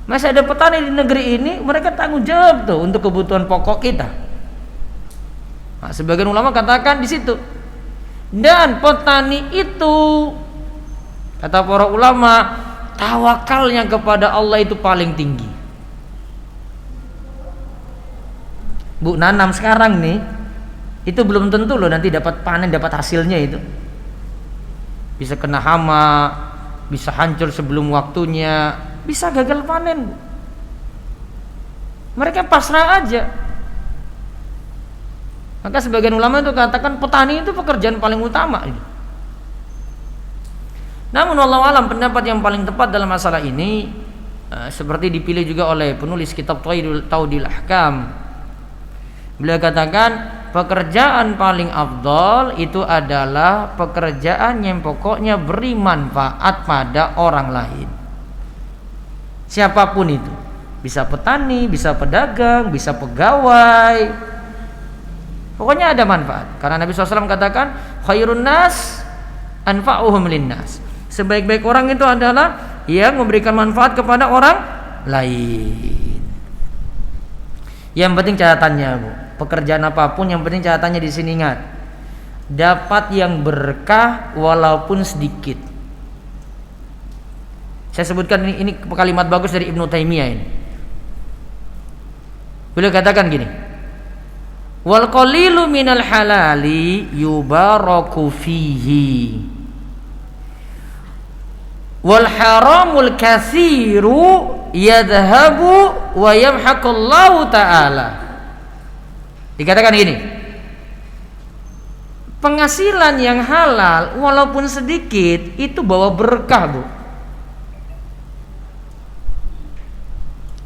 Masih ada petani di negeri ini, mereka tanggung jawab tuh untuk kebutuhan pokok kita. Nah, sebagian ulama katakan di situ. Dan petani itu, kata para ulama, tawakalnya kepada Allah itu paling tinggi. Bu, nanam sekarang nih, itu belum tentu loh nanti dapat panen, dapat hasilnya itu. Bisa kena hama, bisa hancur sebelum waktunya, bisa gagal panen, Bu. Mereka pasrah aja. Maka sebagian ulama itu katakan petani itu pekerjaan paling utama itu. Namun wallahu alam, pendapat yang paling tepat dalam masalah ini seperti dipilih juga oleh penulis kitab Taudil Ahkam. Beliau katakan pekerjaan paling afdol itu adalah pekerjaan yang pokoknya beri manfaat pada orang lain. Siapapun itu, bisa petani, bisa pedagang, bisa pegawai, pokoknya ada manfaat. Karena Nabi SAW katakan khairun nas anfa'uhum linnas, sebaik-baik orang itu adalah yang memberikan manfaat kepada orang lain. Yang penting catatannya, Bu, pekerjaan apapun yang penting catatannya di sini, ingat, dapat yang berkah walaupun sedikit. Saya sebutkan ini kalimat bagus dari Ibnu Taimiyah ini. Beliau katakan gini, wal qalilu minal halali yubaraku fihi wal haramul katsiru yadhhabu wa yamhaqullahu ta'ala. Dikatakan gini, penghasilan yang halal walaupun sedikit itu bawa berkah, Bu.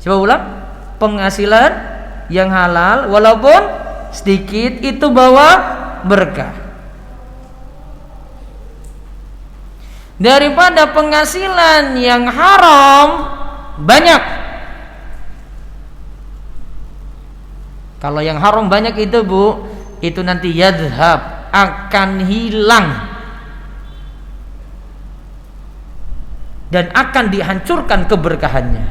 Coba ulang. Penghasilan yang halal walaupun sedikit itu bawa berkah. Daripada penghasilan yang haram banyak. Kalau yang haram banyak itu Bu, itu nanti yadhhab, akan hilang dan akan dihancurkan keberkahannya.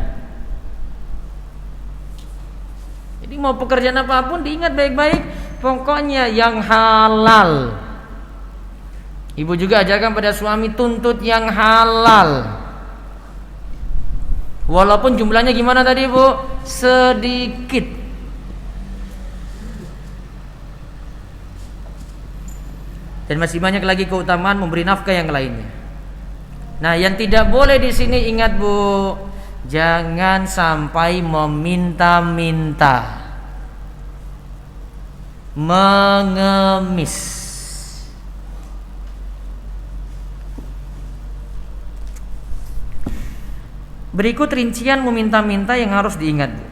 Jadi mau pekerjaan apapun diingat baik-baik, pokoknya yang halal. Ibu juga ajarkan pada suami, tuntut yang halal. Walaupun jumlahnya gimana tadi Bu? Sedikit. Dan masih banyak lagi keutamaan memberi nafkah yang lainnya. Nah, yang tidak boleh di sini ingat Bu, jangan sampai meminta-minta, mengemis. Berikut rincian meminta-minta yang harus diingat Bu.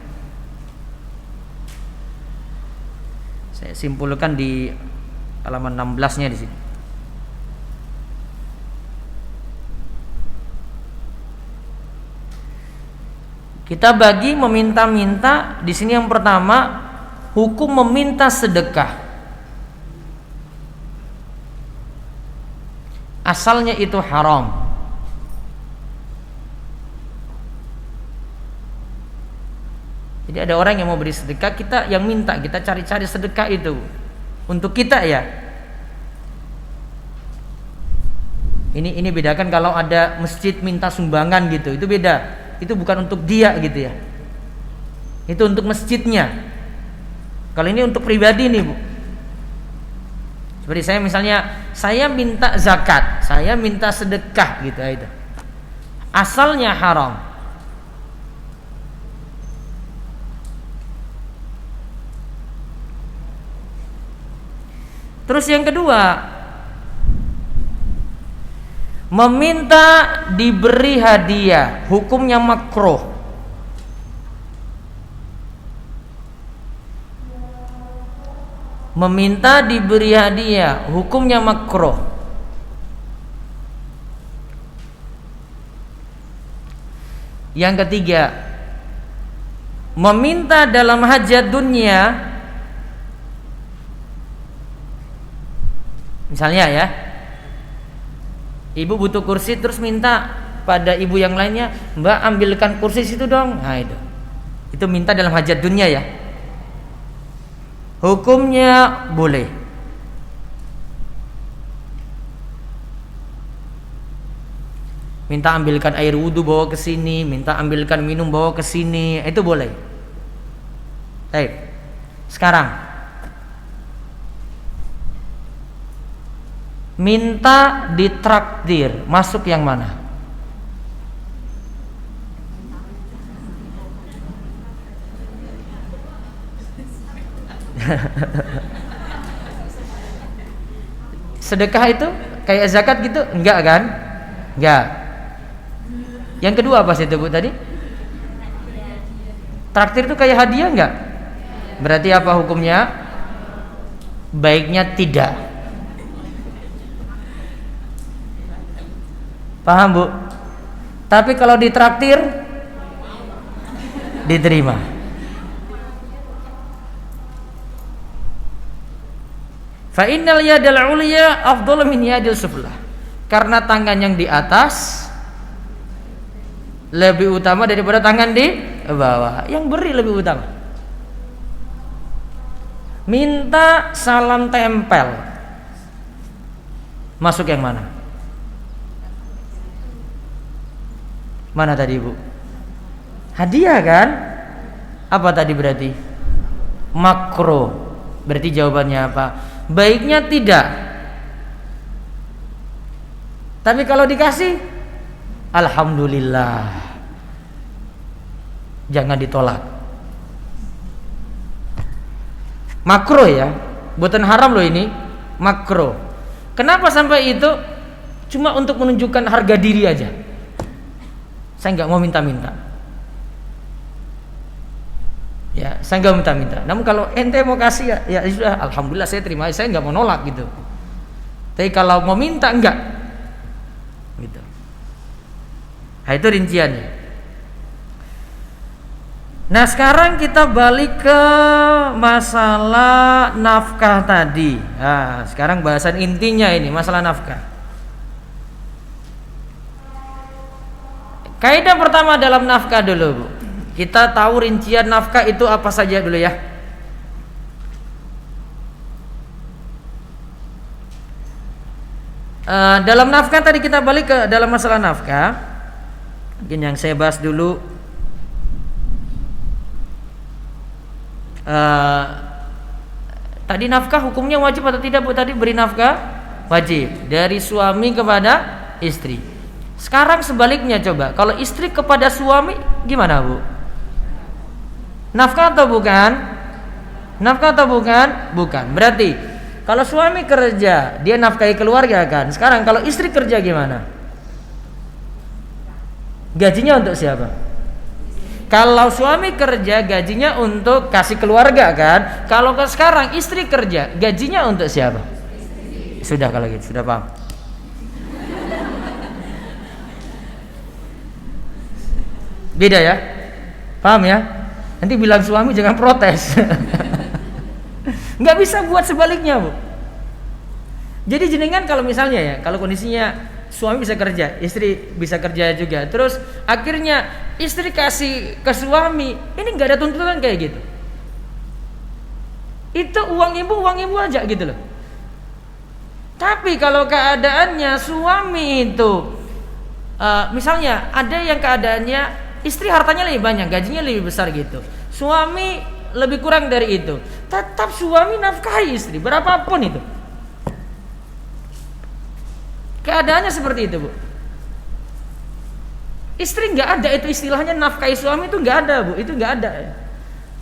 Saya simpulkan di halaman 16-nya di sini. Kita bagi meminta-minta di sini. Yang pertama, hukum meminta sedekah. Asalnya itu haram. Jadi ada orang yang mau beri sedekah, kita yang minta, kita cari-cari sedekah itu untuk kita ya. Ini bedakan kalau ada masjid minta sumbangan gitu, itu beda. Itu bukan untuk dia gitu ya. Itu untuk masjidnya. Kalau ini untuk pribadi nih Bu. Seperti saya misalnya, saya minta zakat, saya minta sedekah gitu ya, itu. Asalnya haram. Terus yang kedua, meminta diberi hadiah, hukumnya makruh. Meminta diberi hadiah, hukumnya makruh. Yang ketiga, meminta dalam hajat dunia. Misalnya ya, ibu butuh kursi terus minta pada ibu yang lainnya, Mbak ambilkan kursi situ dong. Nah itu minta dalam hajat dunia ya. Hukumnya boleh. Minta ambilkan air wudhu bawa ke sini, minta ambilkan minum bawa ke sini, itu boleh. Baik. Sekarang minta ditraktir, masuk yang mana? Sedekah itu kayak zakat gitu? Enggak kan? Enggak. Yang kedua apa sih itu Bu tadi? Traktir itu kayak hadiah enggak? Berarti apa hukumnya? Baiknya tidak. Paham Bu? Tapi kalau ditraktir diterima. Fa innal yadal ulya afdalu min yadil sufla. Karena tangan yang di atas lebih utama daripada tangan di bawah. Yang beri lebih utama. Minta salam tempel, masuk yang mana? Mana tadi Bu? Hadiah kan? Apa tadi berarti? Makruh. Berarti jawabannya apa? Baiknya tidak. Tapi kalau dikasih, alhamdulillah. Jangan ditolak. Makruh ya, buatan haram loh ini. Makruh. Kenapa sampai itu? Cuma untuk menunjukkan harga diri aja. Saya nggak mau minta-minta. Ya, saya nggak minta-minta. Namun kalau ente mau kasih ya sudah, alhamdulillah saya terima, saya nggak mau nolak gitu. Tapi kalau mau minta enggak, gitu. Nah, itu rinciannya. Nah, sekarang kita balik ke masalah nafkah tadi. Nah, sekarang bahasan intinya ini masalah nafkah. Kaidah pertama dalam nafkah dulu, Bu. Kita tahu rincian nafkah itu apa saja dulu ya. Dalam nafkah tadi kita balik ke dalam masalah nafkah. Mungkin yang saya bahas dulu tadi nafkah hukumnya wajib atau tidak, Bu? Tadi beri nafkah wajib dari suami kepada istri. Sekarang sebaliknya coba, kalau istri kepada suami gimana, Bu? Nafkah atau bukan? Nafkah atau bukan? Bukan. Berarti kalau suami kerja, dia nafkahi keluarga kan. Sekarang kalau istri kerja gimana? Gajinya untuk siapa? Kalau suami kerja, gajinya untuk kasih keluarga kan. Kalau sekarang istri kerja, gajinya untuk siapa? Sudah kalau gitu, sudah paham. Beda ya? Paham ya? Nanti bilang suami jangan protes. Nggak bisa buat sebaliknya, Bu. Jadi jenengan kalau misalnya ya, kalau kondisinya suami bisa kerja, istri bisa kerja juga, terus akhirnya istri kasih ke suami, ini nggak ada tuntutan kayak gitu. Itu uang ibu aja gitu loh. Tapi kalau keadaannya suami itu misalnya ada yang keadaannya istri hartanya lebih banyak, gajinya lebih besar gitu, suami lebih kurang dari itu, tetap suami nafkahi istri berapapun itu. Keadaannya seperti itu, Bu. Istri nggak ada itu istilahnya nafkahi suami, itu nggak ada, Bu. Itu nggak ada ya.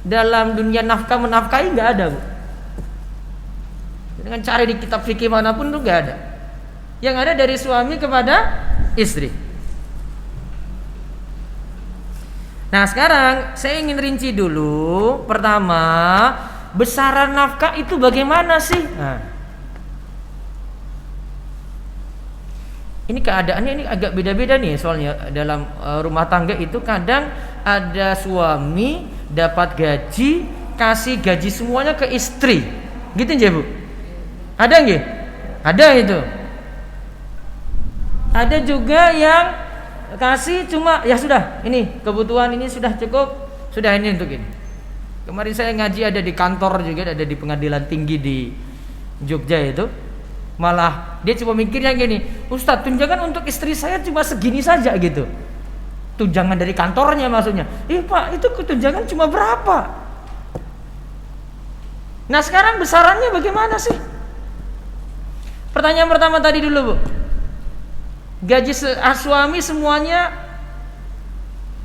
Dalam dunia nafkah menafkahi nggak ada, Bu. Dengan cari di kitab fikih manapun itu nggak ada. Yang ada dari suami kepada istri. Nah, sekarang saya ingin rinci dulu. Pertama, besaran nafkah itu bagaimana sih? Nah, ini keadaannya ini agak beda-beda nih, soalnya dalam rumah tangga itu kadang ada suami dapat gaji, kasih gaji semuanya ke istri, gitu aja, Bu. Ada nggih? Ada itu. Ada juga yang kasih cuma ya sudah, ini kebutuhan ini sudah cukup, sudah ini untuk ini. Kemarin saya ngaji ada di kantor juga, ada di pengadilan tinggi di Jogja itu. Malah dia cuma mikirnya gini, Ustadz, tunjangan untuk istri saya cuma segini saja gitu. Tunjangan dari kantornya maksudnya. Pak, itu tunjangan cuma berapa? Nah, sekarang besarannya bagaimana sih? Pertanyaan pertama tadi dulu, Bu. Gaji suami semuanya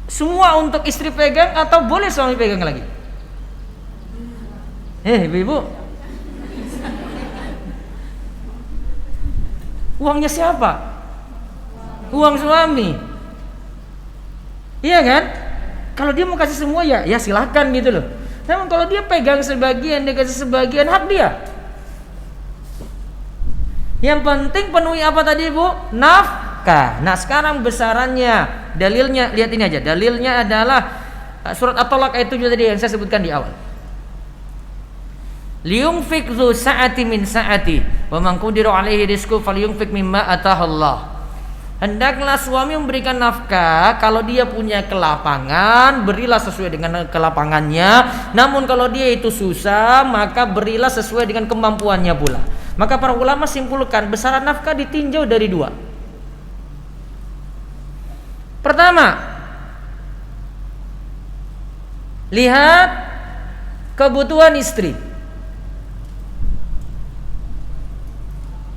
semua untuk istri pegang atau boleh suami pegang lagi? Ibu, uangnya siapa? Uang suami. Iya kan? Kalau dia mau kasih semua ya silakan gitu loh. Namun kalau dia pegang sebagian, dia kasih sebagian, hak dia. Yang penting penuhi apa tadi, Bu? Nafkah. Nah, sekarang besarannya, dalilnya lihat ini aja. Dalilnya adalah surat At-Talaq ayat 7 tadi yang saya sebutkan di awal. Liyunfik dzu sa'ati min sa'ati wa man qudira 'alaihi rizquhu falyunfik mimma ataahallah. Hendaklah suami memberikan nafkah kalau dia punya kelapangan, berilah sesuai dengan kelapangannya. Namun kalau dia itu susah, maka berilah sesuai dengan kemampuannya pula. Maka para ulama simpulkan besaran nafkah ditinjau dari dua. Pertama, lihat kebutuhan istri.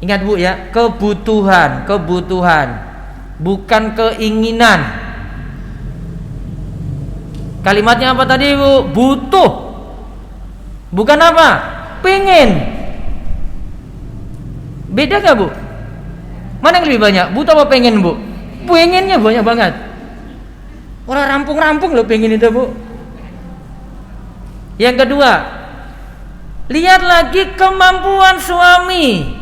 Ingat, Bu ya, kebutuhan, bukan keinginan. Kalimatnya apa tadi, Bu? Butuh. Bukan apa? Pengen. Beda gak, Bu? Mana yang lebih banyak? Butuh apa pengen, Bu? Pengennya banyak banget. Orang rampung-rampung loh pengen itu, Bu. Yang kedua, lihat lagi kemampuan suami.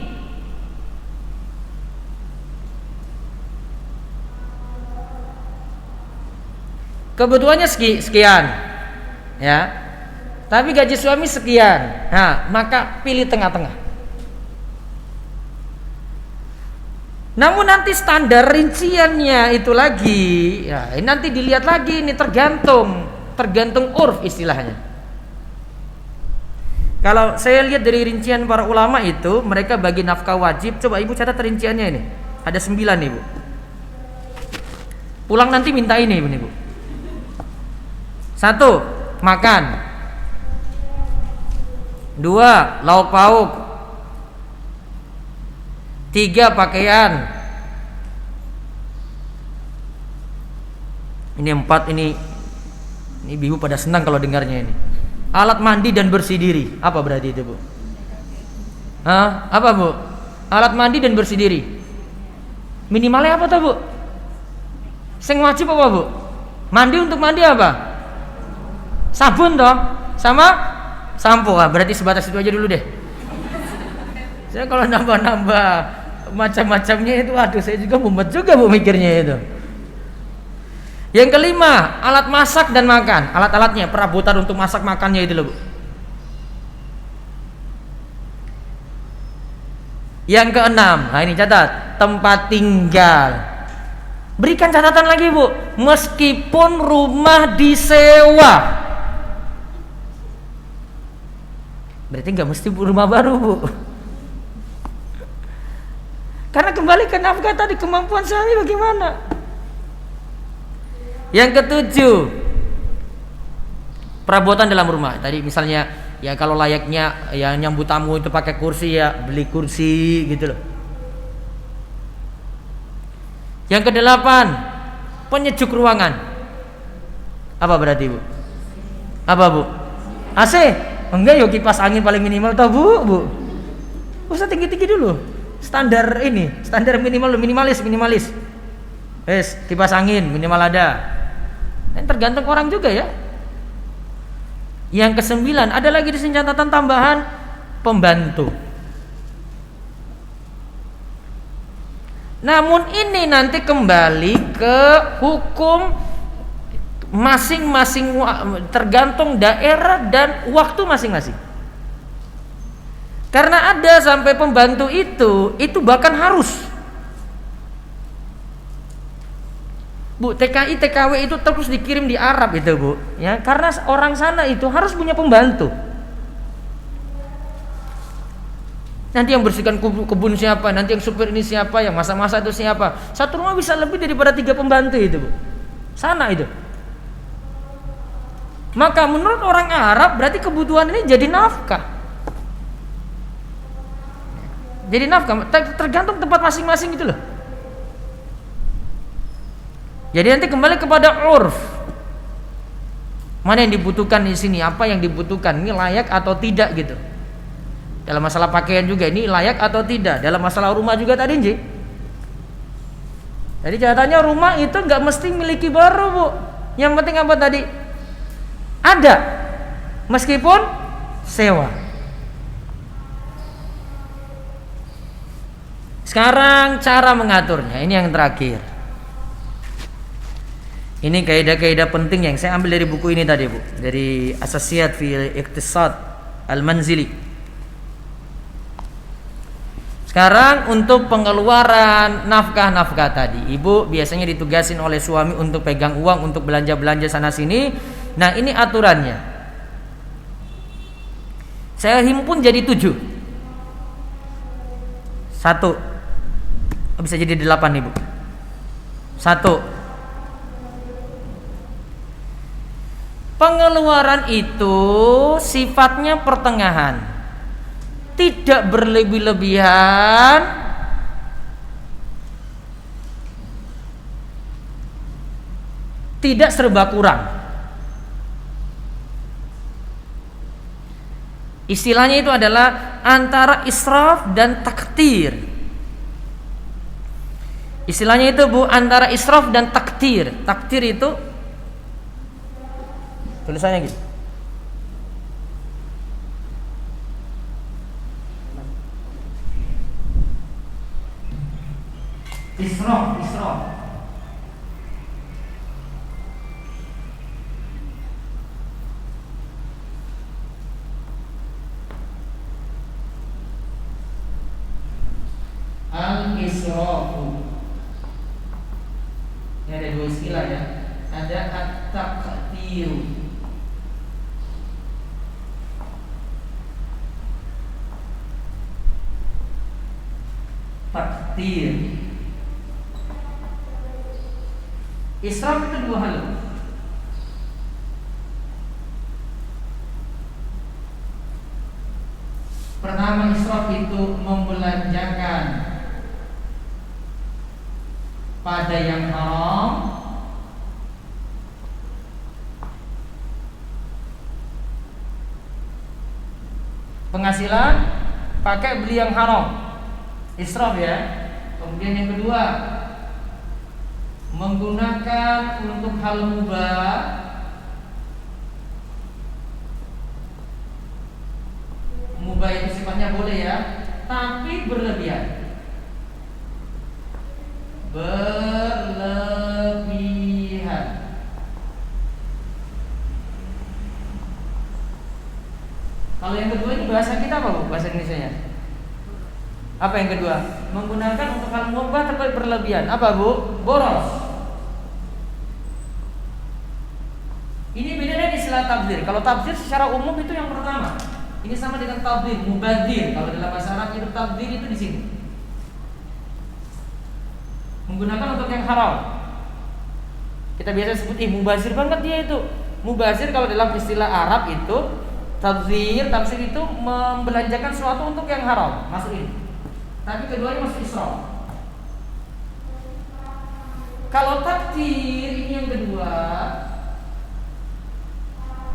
Kebutuhannya sekian, ya. Tapi gaji suami sekian. Nah, maka pilih tengah-tengah. Namun nanti standar rinciannya itu lagi, ya, nanti dilihat lagi, ini tergantung urf istilahnya. Kalau saya lihat dari rincian para ulama itu, mereka bagi nafkah wajib. Coba ibu catat rinciannya ini. Ada 9 ibu. Pulang nanti minta ini ibu. 1. Makan. 2. Lauk pauk. 3. Pakaian. Ini 4 ini ibu pada senang kalau dengarnya ini. Alat mandi dan bersih diri. Apa berarti itu, Bu? Hah? Apa, Bu? Alat mandi dan bersih diri. Minimalnya apa tuh, Bu? Sing wajib apa, Bu? Mandi untuk mandi apa? Sabun toh, sama sampo. Berarti sebatas itu aja dulu deh. Saya kalau nambah-nambah macam-macamnya itu, aduh, saya juga mumet juga, Bu, mikirnya itu. Yang kelima, alat masak dan makan. Alat-alatnya, perabotan untuk masak makannya itu loh, Bu. Yang keenam, nah ini catat, tempat tinggal. Berikan catatan lagi, Bu. Meskipun rumah disewa. Berarti nggak mesti rumah baru, Bu. Karena kembali ke nafkah tadi, kemampuan suami bagaimana. Yang ketujuh, perabotan dalam rumah. Tadi misalnya, ya kalau layaknya ya nyambut tamu itu pakai kursi, ya beli kursi gitu loh. Yang kedelapan, penyejuk ruangan. Apa berarti, Bu? Apa, Bu? AC? Enggak, yuk kipas angin paling minimal toh, Bu. Usah tinggi-tinggi dulu. Standar ini, standar minimalis. Kipas angin minimal ada. Dan tergantung orang juga ya. Yang kesembilan, ada lagi di sini catatan tambahan, pembantu. Namun ini nanti kembali ke hukum masing-masing, tergantung daerah dan waktu masing-masing. Karena ada sampai pembantu itu bahkan harus, Bu, TKI TKW itu terus dikirim di Arab itu, Bu, ya, karena orang sana itu harus punya pembantu. Nanti yang bersihkan kebun siapa, nanti yang supir ini siapa, yang masak-masak itu siapa. Satu rumah bisa lebih daripada 3 pembantu itu, Bu, sana itu. Maka menurut orang Arab berarti kebutuhan ini jadi nafkah. Jadi nafkah tergantung tempat masing-masing gitu loh. Jadi nanti kembali kepada urf. Mana yang dibutuhkan di sini, apa yang dibutuhkan, ini layak atau tidak gitu. Dalam masalah pakaian juga ini layak atau tidak. Dalam masalah rumah juga tadi, Nji. Jadi catatannya rumah itu nggak mesti miliki baru, Bu. Yang penting apa tadi? Ada, meskipun sewa. Sekarang cara mengaturnya, ini yang terakhir. Ini kaidah-kaidah penting yang saya ambil dari buku ini tadi, Bu, dari Asasiyat fi Iqtisad Al-Manzili. Sekarang untuk pengeluaran nafkah-nafkah tadi, ibu biasanya ditugasin oleh suami untuk pegang uang untuk belanja-belanja sana sini. Nah, ini aturannya. Saya himpun jadi 7. 1. Bisa jadi 8, Ibu. 1. Pengeluaran itu sifatnya pertengahan. Tidak berlebih-lebihan, tidak serba kurang. Istilahnya itu adalah antara israf dan taktir. Istilahnya itu, Bu, antara israf dan taktir. Taktir itu tulisannya gitu. Israf, israf. Al-israfu. Ini ada dua istilah ya. Ada at-taqtiru. Taktir. Israf itu dua hal. Pertama, israf itu membelanjakan pada yang haram. Penghasilan pakai beli yang haram, israf ya. Kemudian yang kedua, menggunakan untuk hal mubah itu sifatnya boleh ya, tapi berlebihan. Kalau yang kedua ini bahasa kita apa Bu? Bahasa Indonesianya apa yang kedua? Menggunakan untuk hal mubah tapi berlebihan. Apa Bu? Boros. Ini bedanya di istilah tabdzir. Kalau tabdzir secara umum itu yang pertama. Ini sama dengan tabdzir, mubadzir. Kalau dalam bahasa Arab itu tabdzir itu di sini. Menggunakan untuk yang haram. Kita biasa sebut mubazir banget dia itu. Mubazir kalau dalam istilah Arab itu tabdzir, tafsir itu membelanjakan sesuatu untuk yang haram. Masuk ini. Tapi keduanya masuk israf. Kalau takdir ini yang kedua.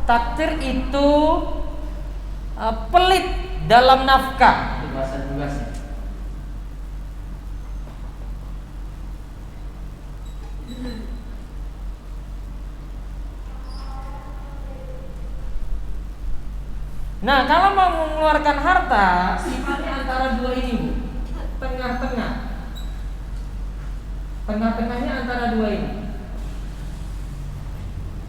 Takdir itu pelit dalam nafkah. Itu bahasa luasnya. Nah, kalau mau mengeluarkan harta, sifatnya antara dua ini Bu. Tengah-tengah. Tengah-tengahnya antara dua ini.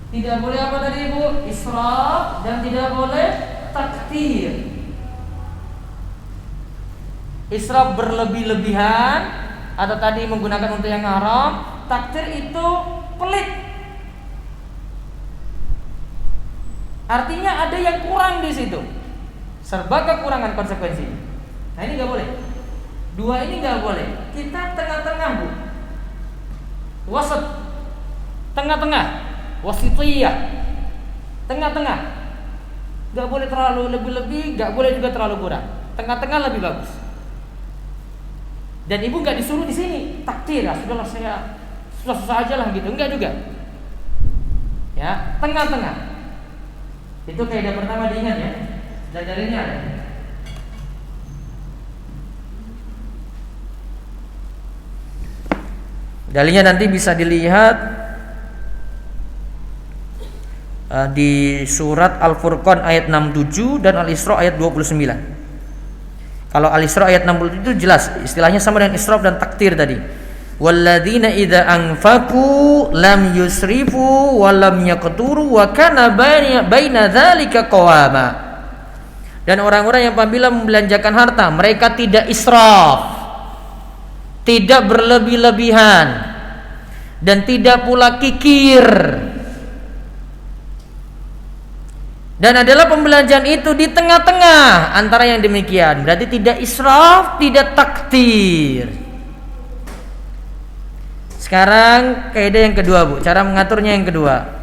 Tidak boleh apa tadi Bu? Israf dan tidak boleh taktir. Israf berlebih-lebihan atau tadi menggunakan untuk yang haram. Taktir itu pelit. Artinya ada yang kurang di situ. Serba kekurangan konsekuensi. Nah ini nggak boleh. Dua ini nggak boleh. Kita tengah-tengah Bu. Wasat. Tengah-tengah. Wasitiyah. Tengah-tengah. Nggak boleh terlalu lebih-lebih, nggak boleh juga terlalu kurang. Tengah-tengah lebih bagus. Dan ibu nggak disuruh di sini takdir lah, sudahlah saya susah-susah aja lah gitu, enggak juga. Ya, tengah-tengah. Itu kaidah pertama diingat ya. Dan dalilnya ada. Dalilnya nanti bisa dilihat di surat Al-Furqan ayat 67 dan Al-Isra ayat 29. Kalau Al-Isra ayat 67 itu jelas istilahnya sama dengan israf dan taktir tadi. Walladzina idza anfaqu lam yusrifu wa lam yaqturu wa kana baina dzalika qawama. Dan orang-orang yang apabila membelanjakan harta, mereka tidak israf, tidak berlebih-lebihan, dan tidak pula kikir. Dan adalah pembelanjaan itu di tengah-tengah antara yang demikian. Berarti tidak israf, tidak taktir. Sekarang kaidah yang kedua Bu, cara mengaturnya yang kedua.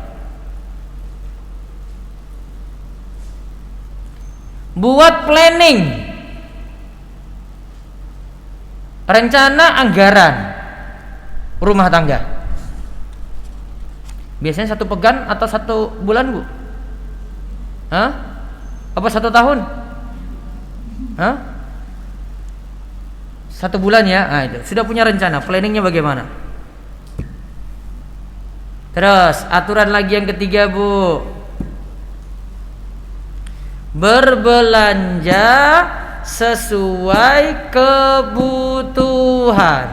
Buat planning, rencana anggaran rumah tangga. Biasanya 1 pekan atau 1 bulan Bu? Hah? Apa 1 tahun? Hah? 1 bulan ya? Nah, itu sudah punya rencana, planningnya bagaimana? Terus aturan lagi yang ketiga Bu, berbelanja sesuai kebutuhan.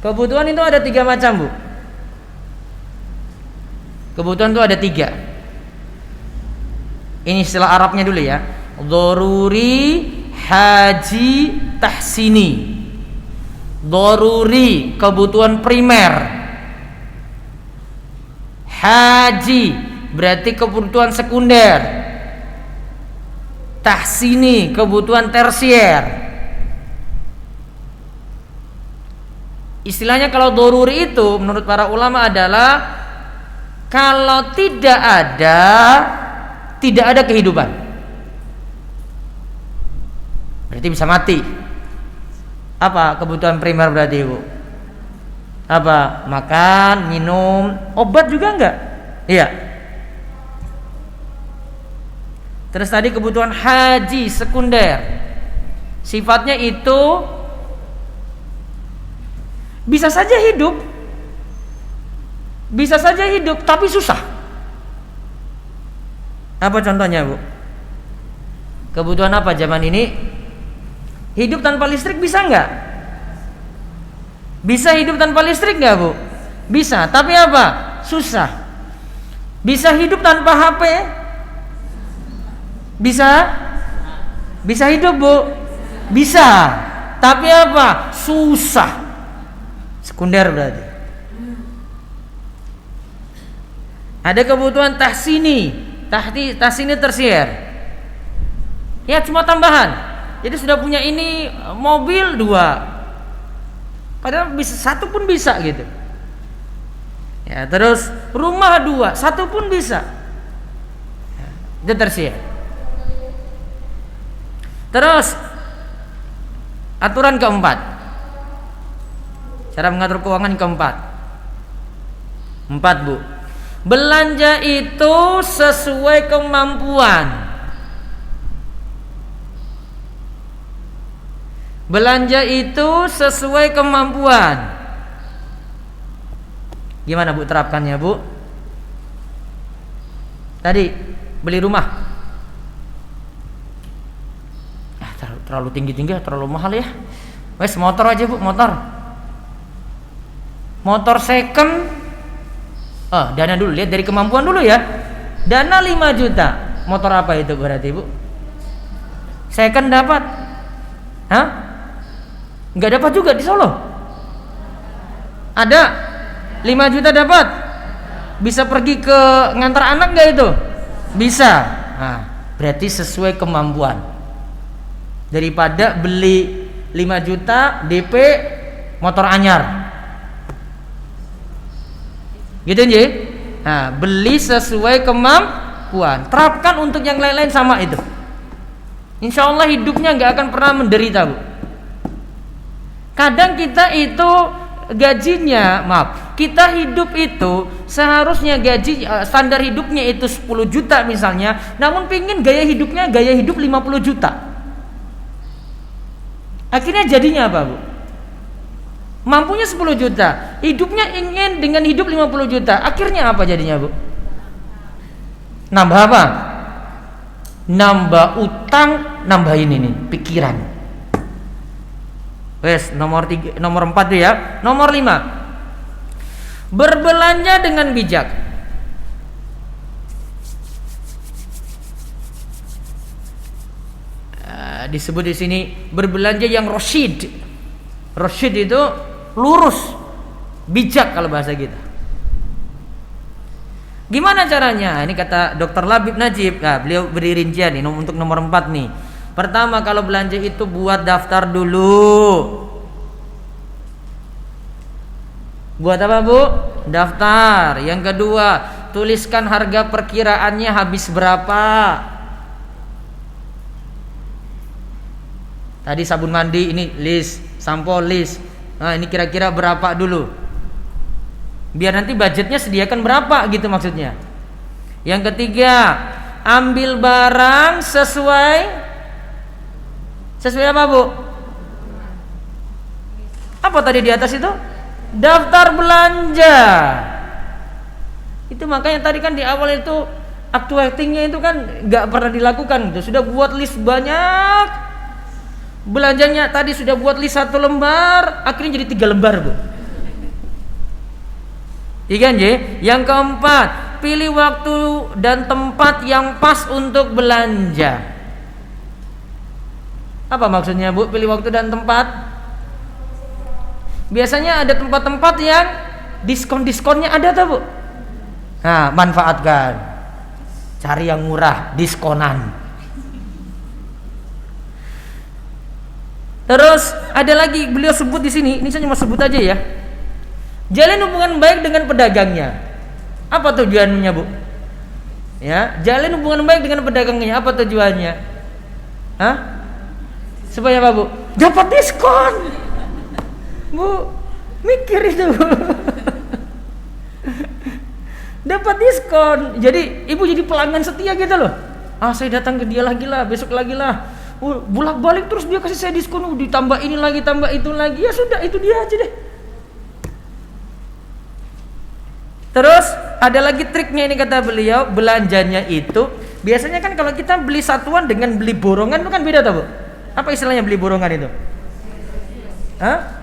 Kebutuhan itu ada 3 macam, Bu. Kebutuhan itu ada 3. Ini istilah Arabnya dulu ya. Doruri, haji, tahsini. Doruri, kebutuhan primer. Haji, berarti kebutuhan sekunder. Tahsini, kebutuhan tersier. Istilahnya kalau doruri itu menurut para ulama adalah kalau tidak ada kehidupan. Berarti bisa mati. Apa kebutuhan primer berarti, Bu? Apa? Makan, minum, obat juga enggak? Iya. Terus tadi kebutuhan haji sekunder. Sifatnya itu bisa saja hidup, tapi susah. Apa contohnya, Bu? Kebutuhan apa zaman ini? Hidup tanpa listrik bisa nggak? Bisa hidup tanpa listrik nggak, Bu? Bisa, tapi apa? Susah. Bisa hidup tanpa HP? Bisa hidup, Bu? Bisa, tapi apa? Susah. Sekunder berarti. Ada kebutuhan tahsini tersier. Ya cuma tambahan. Jadi sudah punya ini mobil 2. Padahal bisa 1 pun bisa gitu. Ya, terus rumah 2, 1 pun bisa. Ya, itu tersier. Terus aturan keempat. Cara mengatur keuangan keempat. 4, Bu. Belanja itu sesuai kemampuan. Belanja itu sesuai kemampuan. Gimana, Bu, terapkannya, Bu? Tadi beli rumah. Terlalu tinggi-tinggi, terlalu mahal ya. Wes motor aja, Bu, motor second. Dana dulu, lihat dari kemampuan dulu ya. Dana 5 juta. Motor apa itu berarti, Bu? Second dapat? Enggak dapat juga di Solo. Ada 5 juta dapat. Bisa pergi ke ngantar anak enggak itu? Bisa. Berarti sesuai kemampuan. Daripada beli 5 juta DP motor anyar. Gitu aja. Beli sesuai kemampuan. Terapkan untuk yang lain-lain sama itu. Insya Allah hidupnya nggak akan pernah menderita, Bu. Kadang kita itu gajinya, kita hidup itu seharusnya gaji standar hidupnya itu 10 juta misalnya, namun pingin gaya hidup 50 juta. Akhirnya jadinya apa, Bu? Mampunya 10 juta, hidupnya ingin dengan hidup 50 juta. Akhirnya apa jadinya, Bu? Nambah apa? Nambah utang, nambahin ini pikiran. Wes, nomor 4 tuh ya. Nomor 5. Berbelanja dengan bijak. Disebut di sini berbelanja yang rasyid. Rasyid itu lurus, bijak kalau bahasa kita. Gimana caranya? Ini kata Dr. Labib Najib. Beliau beri rincian nih untuk nomor 4 nih. Pertama, kalau belanja itu buat daftar dulu. Buat apa, Bu? Daftar. Yang kedua, tuliskan harga perkiraannya habis berapa. Tadi sabun mandi ini list, sampo list. Ini kira-kira berapa dulu. Biar nanti budgetnya sediakan berapa gitu maksudnya. Yang ketiga, ambil barang sesuai apa, Bu? Apa tadi di atas itu? Daftar belanja. Itu makanya tadi kan di awal itu actuatingnya itu kan nggak pernah dilakukan gitu. Sudah buat list banyak. Belanjanya tadi sudah buat list 1 lembar, akhirnya jadi 3 lembar, Bu. Ikan J. Yang keempat, pilih waktu dan tempat yang pas untuk belanja. Apa maksudnya Bu, pilih waktu dan tempat? Biasanya ada tempat-tempat yang diskon-diskonnya ada tuh Bu. Nah, manfaatkan. Cari yang murah, diskonan. Terus ada lagi beliau sebut di sini, ini saya cuma sebut aja ya. Jalin hubungan baik dengan pedagangnya. Apa tujuannya Bu? Ya, jalin hubungan baik dengan pedagangnya. Apa tujuannya? Hah? Supaya apa Bu? Dapat diskon. Bu, mikir itu. Dapat diskon. Jadi ibu jadi pelanggan setia gitu loh. Ah, saya datang ke dia lagi lah, besok lagi lah. Bolak-balik terus dia kasih saya diskon, ditambah ini lagi, tambah itu lagi. Ya sudah, itu dia aja deh. Terus ada lagi triknya ini kata beliau, belanjanya itu biasanya kan kalau kita beli satuan dengan beli borongan itu kan beda tau Bu? Apa istilahnya beli borongan itu? Hah?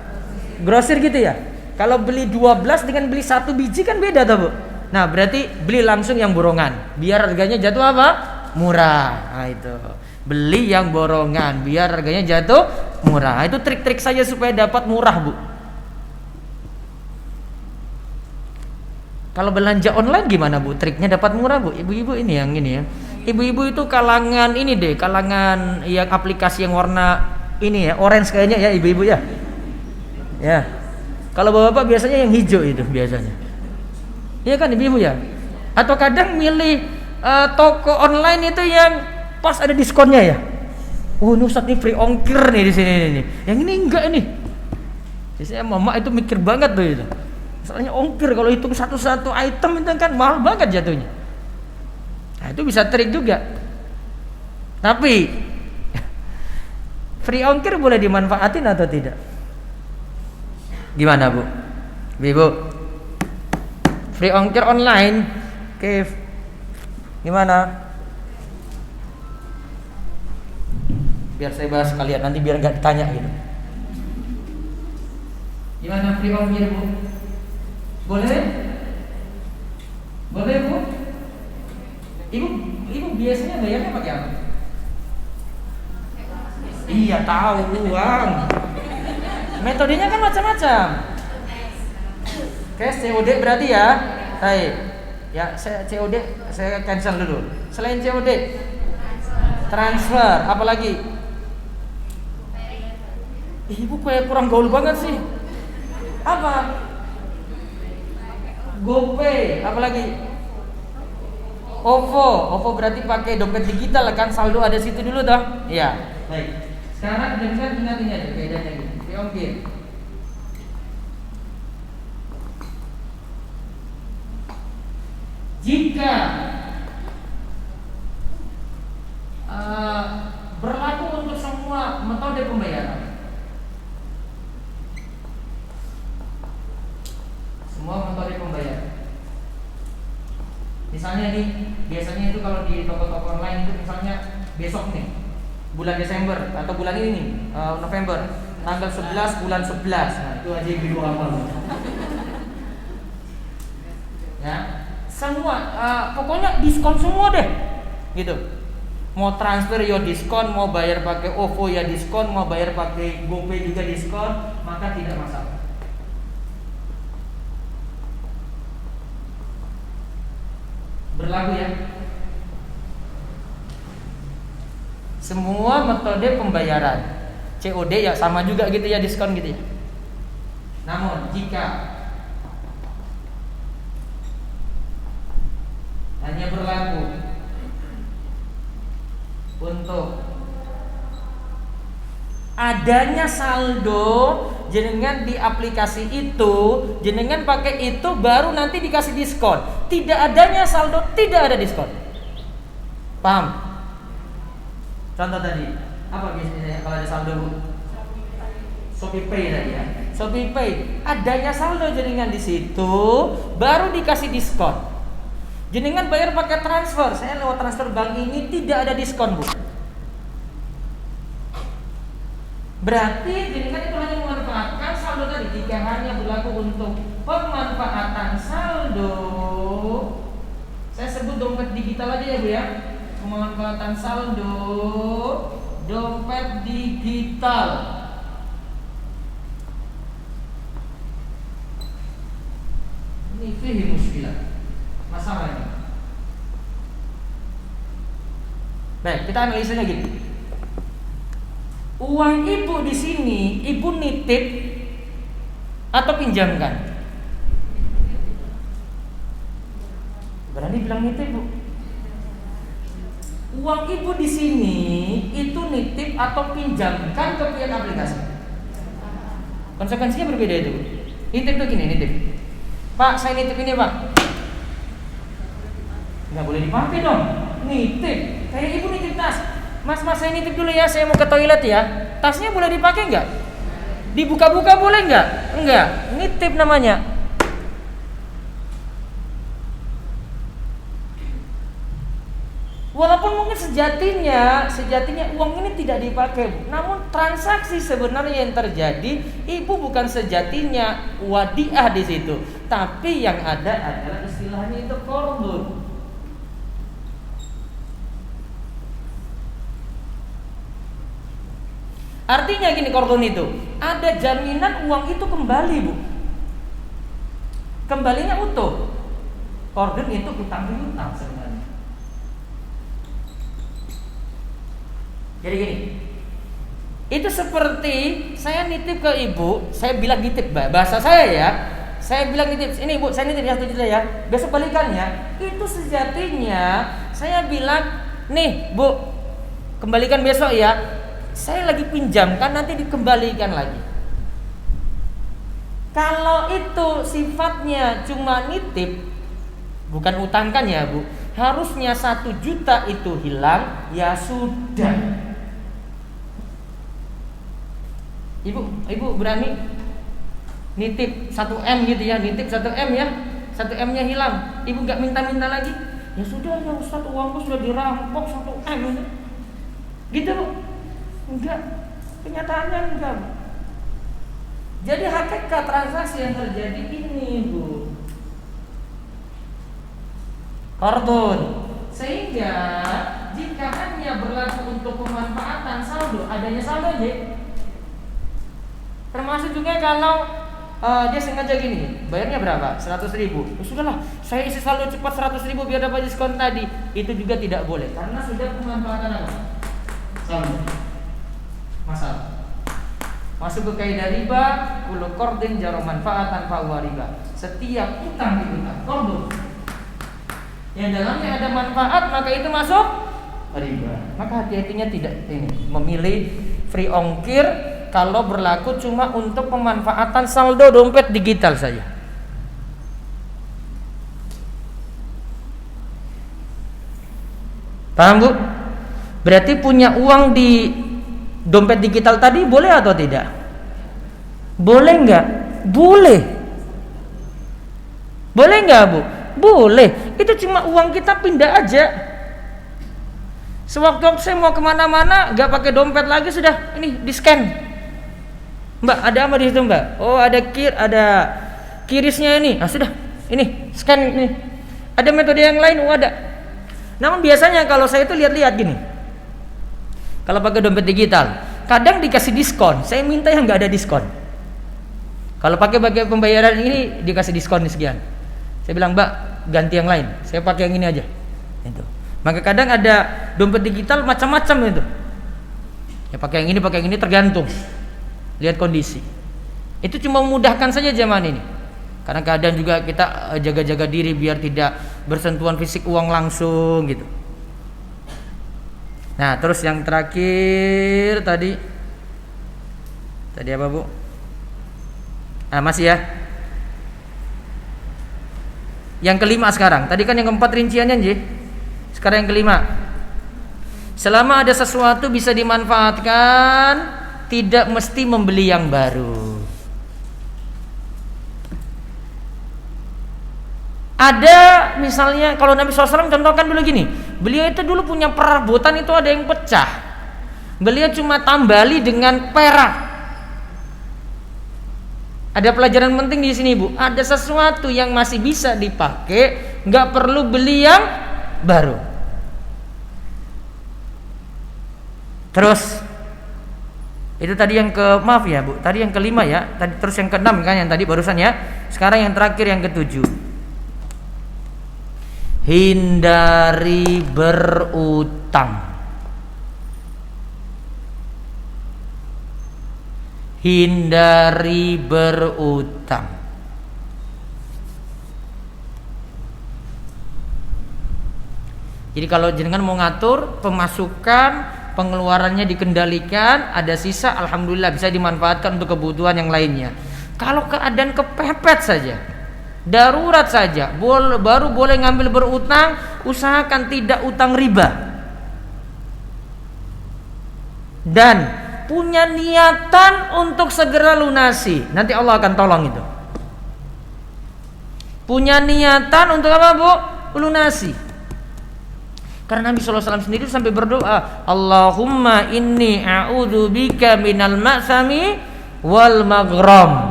Grosir gitu ya? Kalau beli 12 dengan beli 1 biji kan beda tau Bu? Nah berarti beli langsung yang borongan, biar harganya jatuh apa? Murah. Nah itu, beli yang borongan biar harganya jatuh murah. Itu trik-trik saja supaya dapat murah Bu. Kalau belanja online gimana Bu? Triknya dapat murah Bu? Ibu-ibu ini yang ini ya. Ibu-ibu itu kalangan ini deh, kalangan yang aplikasi yang warna ini ya, orange kayaknya ya ibu-ibu ya. Ya. Kalau bapak-bapak biasanya yang hijau itu biasanya. Iya kan ibu-ibu ya? Atau kadang milih toko online itu yang pas ada diskonnya ya. Oh, ini Ustaz nih free ongkir nih di sini nih. Yang ini enggak ini. Biasanya mama itu mikir banget tuh itu. Soalnya ongkir kalau hitung satu-satu item itu kan mahal banget jatuhnya. Nah, itu bisa trik juga. Tapi free ongkir boleh dimanfaatin atau tidak? Gimana Bu? Ibu, free ongkir online, Kev, gimana? Biar saya bahas sekalian, nanti biar nggak ditanya gitu. Gimana free ongkir Bu? Boleh? Boleh Bu? Ibu biasanya bayarnya pakai apa? Iya tahu uang. Metodenya kan macam-macam. Cash COD berarti ya? Baik. Ya, saya COD saya cancel dulu. Selain COD, transfer, apa lagi? Ibu kayak kurang gaul banget sih. Apa? GoPay, apa lagi? OVO berarti pakai dompet digital kan, saldo ada situ dulu toh? Iya. Baik. Sekarang jangan ingat ini aja bedanya gitu. Ongkir. Jika berlaku untuk semua metode pembayaran, semua metode pembayaran. Misalnya nih, biasanya itu kalau di toko-toko online itu misalnya besok nih, bulan Desember atau bulan ini nih, November, tanggal 11 bulan 11. Nah, itu aja ibu amal. Ya, semua pokoknya diskon semua deh. Gitu. Mau transfer ya diskon, mau bayar pakai OVO ya diskon, mau bayar pakai GoPay juga diskon, maka tidak masalah. Berlaku ya. Semua metode pembayaran, COD ya sama juga gitu ya, diskon gitu ya. Namun jika hanya berlaku untuk adanya saldo jenengan di aplikasi itu, jenengan pakai itu baru nanti dikasih diskon. Tidak adanya saldo, tidak ada diskon. Paham? Contoh tadi, apa biasanya kalau ada saldo Bu? ShopeePay tadi ya. ShopeePay, adanya saldo jenengan di situ baru dikasih diskon. Jenengan bayar pakai transfer, saya lewat transfer bank ini tidak ada diskon Bu. Berarti jenengan itu hanya memanfaatkan saldo tadi. jika hanya berlaku untuk pemanfaatan saldo. Saya sebut dompet digital aja ya Bu ya. Pemanfaatan saldo dompet digital. Ini fihi muskilah. Masalah ini. Baik, kita analisanya gini. Uang ibu di sini, ibu nitip atau pinjamkan? Berani bilang nitip, Bu? Uang ibu di sini itu nitip atau pinjamkan ke pihak aplikasi? Konsekuensinya berbeda itu, Bu. Nitip tuh gini, nitip. Pak, saya nitip ini, Pak. Nggak boleh dipakai dong. Nitip. Kayak ibu nitip tas. Mas, saya nitip dulu ya, saya mau ke toilet ya. Tasnya boleh dipakai nggak? Dibuka-buka boleh nggak? Enggak. Nitip namanya. Walaupun mungkin sejatinya uang ini tidak dipakai, Bu. Namun transaksi sebenarnya yang terjadi, ibu bukan sejatinya wadiah di situ, tapi yang ada adalah istilahnya itu qardun. Artinya gini, qardun itu ada jaminan uang itu kembali, Bu. Kembalinya utuh. Qardun itu utang piutang sebenarnya. Jadi gini, itu seperti saya nitip ke ibu, saya bilang nitip, bahasa saya ya, saya bilang nitip, ini Bu, saya nitip 1 juta ya, besok balikannya. Itu sejatinya saya bilang, nih Bu, kembalikan besok ya. Saya lagi pinjamkan, nanti dikembalikan lagi. Kalau itu sifatnya cuma nitip, bukan utangkan ya Bu, harusnya 1 juta itu hilang, ya sudah. Ibu berani nitip 1M gitu ya, nitip 1M ya, 1M-nya hilang, ibu nggak minta-minta lagi, ya sudah ya Ustaz, uangku sudah dirampok 1M gitu Bu. Enggak, kenyataannya enggak. Jadi hakikat transaksi yang terjadi ini, Bu, qardun. Sehingga jika hanya berlaku untuk pemanfaatan saldo, adanya saldo aja. Termasuk juga kalau dia sengaja gini, bayarnya berapa? 100.000. Sudahlah, saya isi saldo cepat 100.000 biar dapat diskon tadi. Itu juga tidak boleh karena sudah pemanfaatan apa? Saldo. Masalah. Masuk ke kaidah riba, kullu qardin jara manfaatan fa huwa riba. Setiap utang piutang qardun yang dalamnya ada manfaat, maka itu masuk riba. Maka hati-hatinya tidak ini memilih free ongkir kalau berlaku cuma untuk pemanfaatan saldo dompet digital saja. Paham, Bu? Berarti punya uang di dompet digital tadi boleh atau tidak? Boleh nggak? Boleh. Boleh nggak, Bu? Boleh. Itu cuma uang kita pindah aja. Sewaktu-waktu saya mau kemana-mana, nggak pakai dompet lagi, sudah ini di scan. Mbak, ada apa di situ, Mbak? Oh, ada kirisnya ini. Nah, sudah. Ini scan ini. Ada metode yang lain? Oh, ada. Namun biasanya kalau saya itu lihat-lihat gini. Kalau pakai dompet digital, kadang dikasih diskon. Saya minta yang nggak ada diskon. Kalau pakai pembayaran ini dikasih diskon sekian. Saya bilang, Mbak, ganti yang lain. Saya pakai yang ini aja. Itu. Maka kadang ada dompet digital macam-macam itu. Ya pakai yang ini tergantung. Lihat kondisi. Itu cuma memudahkan saja zaman ini. Karena kadang juga kita jaga-jaga diri biar tidak bersentuhan fisik uang langsung gitu. Nah, terus yang terakhir tadi apa, Bu? Masih ya. Yang kelima sekarang. Tadi kan yang keempat rinciannya, Nji. Sekarang yang kelima. Selama ada sesuatu bisa dimanfaatkan, tidak mesti membeli yang baru. Ada misalnya kalau Nabi SAW contohkan dulu gini, beliau itu dulu punya perabotan itu ada yang pecah, beliau cuma tambali dengan perak. Ada pelajaran penting di sini, Bu. Ada sesuatu yang masih bisa dipakai, nggak perlu beli yang baru. Terus itu tadi yang maaf ya, Bu. Tadi yang kelima ya. Tadi terus yang keenam kan yang tadi barusan ya. Sekarang yang terakhir yang ketujuh. Hindari berutang. Hindari berutang. Jadi kalau jenengan mau ngatur pemasukan, pengeluarannya dikendalikan, ada sisa, alhamdulillah bisa dimanfaatkan untuk kebutuhan yang lainnya. Kalau keadaan kepepet saja, darurat saja, baru boleh ngambil berutang, usahakan tidak utang riba. Dan punya niatan untuk segera lunasi, nanti Allah akan tolong itu. Punya niatan untuk apa, Bu? Lunasi. Karena Nabi SAW sendiri sampai berdoa, Allahumma inni a'udzubika minal ma'sami wal maghram.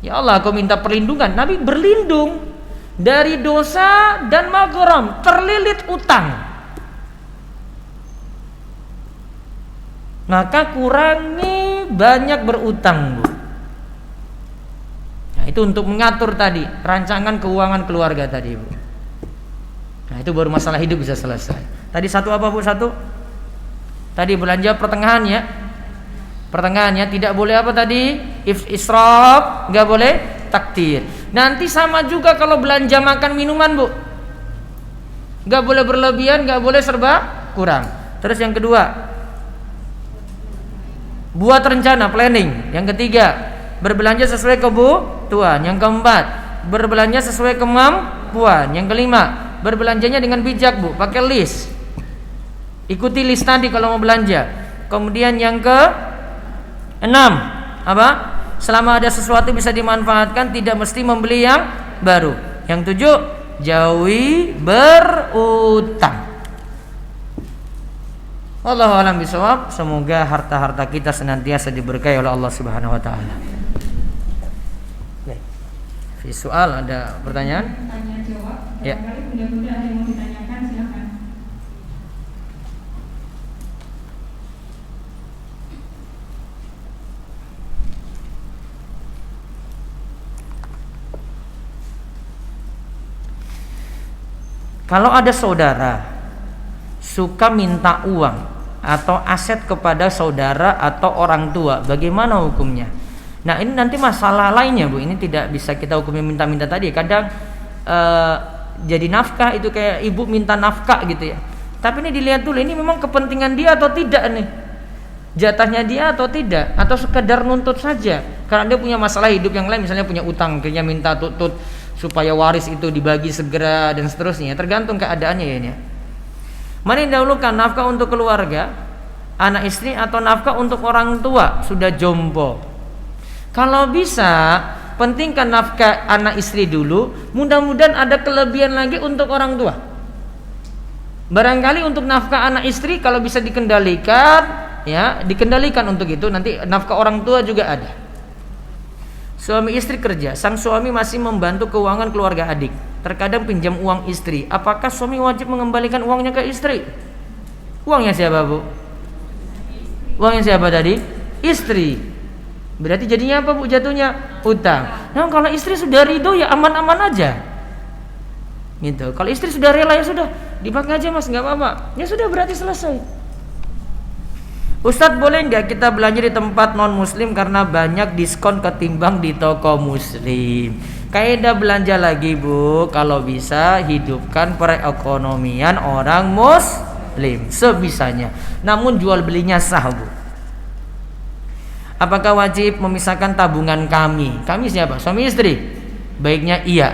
Ya Allah, aku minta perlindungan. Nabi berlindung dari dosa dan maghram, terlilit utang. Maka kurangi banyak berutang, Bu. Nah, itu untuk mengatur tadi rancangan keuangan keluarga tadi, Bu. Nah, itu baru masalah hidup bisa selesai. Tadi satu apa, Bu? Satu tadi belanja pertengahan ya. Pertengahan ya, tidak boleh apa tadi? Israf, nggak boleh takdir. Nanti sama juga kalau belanja makan minuman, Bu. Nggak boleh berlebihan, nggak boleh serba kurang. Terus yang kedua, buat rencana, planning. Yang ketiga, berbelanja sesuai kebutuhan. Yang keempat, berbelanja sesuai kemampuan. Yang kelima, berbelanjanya dengan bijak, Bu, pakai list. Ikuti list tadi kalau mau belanja. Kemudian yang keenam, apa? Selama ada sesuatu bisa dimanfaatkan, tidak mesti membeli yang baru. Yang tujuh, jauhi berutang. Wallahu a'lam bishawab. Semoga harta-harta kita senantiasa diberkahi oleh Allah Subhanahu wa taala. Baik. Soal ada pertanyaan? Tanya jawab. Ya. Mudah-mudahan ada yang mau ditanyakan, silakan. Kalau ada saudara suka minta uang atau aset kepada saudara atau orang tua, bagaimana hukumnya? Nah, ini nanti masalah lainnya, Bu. Ini tidak bisa kita hukumi minta-minta tadi. Kadang jadi nafkah itu kayak ibu minta nafkah gitu ya. Tapi ini dilihat dulu, ini memang kepentingan dia atau tidak nih? Jatahnya dia atau tidak? Atau sekedar nuntut saja? Karena dia punya masalah hidup yang lain, misalnya punya utang, akhirnya minta tutut supaya waris itu dibagi segera dan seterusnya. Tergantung keadaannya ya ini. Mana yang dahulukan, nafkah untuk keluarga, anak istri, atau nafkah untuk orang tua sudah jompo? Kalau bisa, pentingkan nafkah anak istri dulu. Mudah-mudahan ada kelebihan lagi untuk orang tua. Barangkali untuk nafkah anak istri kalau bisa dikendalikan, ya dikendalikan untuk itu. Nanti nafkah orang tua juga ada. Suami istri kerja, sang suami masih membantu keuangan keluarga adik. Terkadang pinjam uang istri. Apakah suami wajib mengembalikan uangnya ke istri? Uangnya siapa, Bu? Uangnya siapa tadi? Istri. Berarti jadinya apa, Bu? Jatuhnya utang. Nah, kalau istri sudah ridho ya aman-aman aja. Gitu. Kalau istri sudah rela ya sudah, dipakai aja Mas, nggak apa-apa. Ya sudah, berarti selesai. Ustadz, boleh nggak kita belanja di tempat non muslim karena banyak diskon ketimbang di toko muslim? Kaidah belanja lagi, Bu, kalau bisa hidupkan perekonomian orang muslim sebisanya. Namun jual belinya sah, Bu. Apakah wajib memisahkan tabungan kami? Kami siapa? Suami istri? Baiknya iya.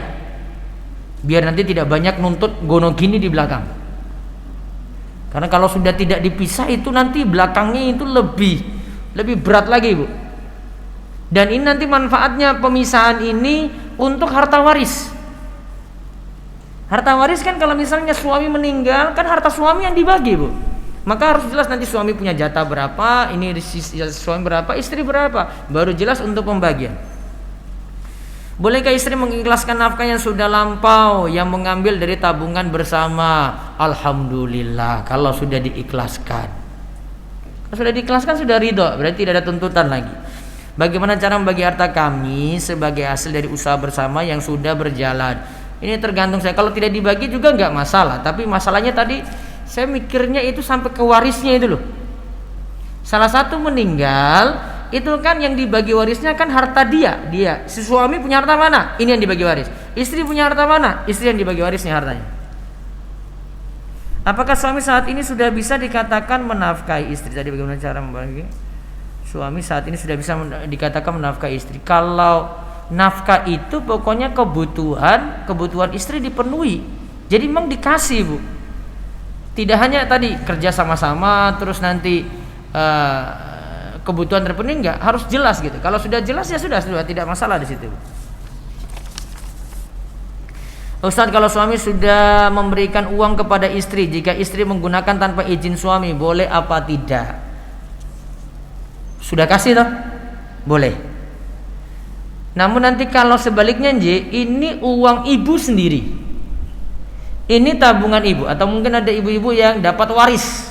Biar nanti tidak banyak nuntut gono gini di belakang. Karena kalau sudah tidak dipisah itu nanti belakangnya itu lebih berat lagi, Bu. Dan ini nanti manfaatnya pemisahan ini untuk harta waris. Harta waris kan kalau misalnya suami meninggal kan harta suami yang dibagi, Bu. Maka harus jelas nanti suami punya jatah berapa, ini suami berapa, istri berapa, baru jelas untuk pembagian. Bolehkah istri mengikhlaskan nafkah yang sudah lampau, yang mengambil dari tabungan bersama? Alhamdulillah kalau sudah diikhlaskan. Kalau sudah diikhlaskan sudah ridho, berarti tidak ada tuntutan lagi. Bagaimana cara membagi harta kami sebagai hasil dari usaha bersama yang sudah berjalan? Ini tergantung saya. Kalau tidak dibagi juga nggak masalah. Tapi masalahnya tadi saya mikirnya itu sampai ke warisnya itu loh. Salah satu meninggal, itu kan yang dibagi warisnya kan harta dia. Si suami punya harta mana? Ini yang dibagi waris. Istri punya harta mana? Istri yang dibagi warisnya hartanya. Apakah suami saat ini sudah bisa dikatakan menafkahi istri? Tadi bagaimana cara membagi? Suami saat ini sudah bisa dikatakan menafkahi istri. Kalau nafkah itu pokoknya kebutuhan istri dipenuhi. Jadi memang dikasih, Bu. Tidak hanya tadi kerja sama-sama terus nanti kebutuhan terpenuhi, enggak, harus jelas gitu. Kalau sudah jelas ya sudah tidak masalah di situ. Ustaz, kalau suami sudah memberikan uang kepada istri, jika istri menggunakan tanpa izin suami, boleh apa tidak? Sudah kasih toh? Boleh. Namun nanti kalau sebaliknya ini uang ibu sendiri, ini tabungan ibu, atau mungkin ada ibu-ibu yang dapat waris.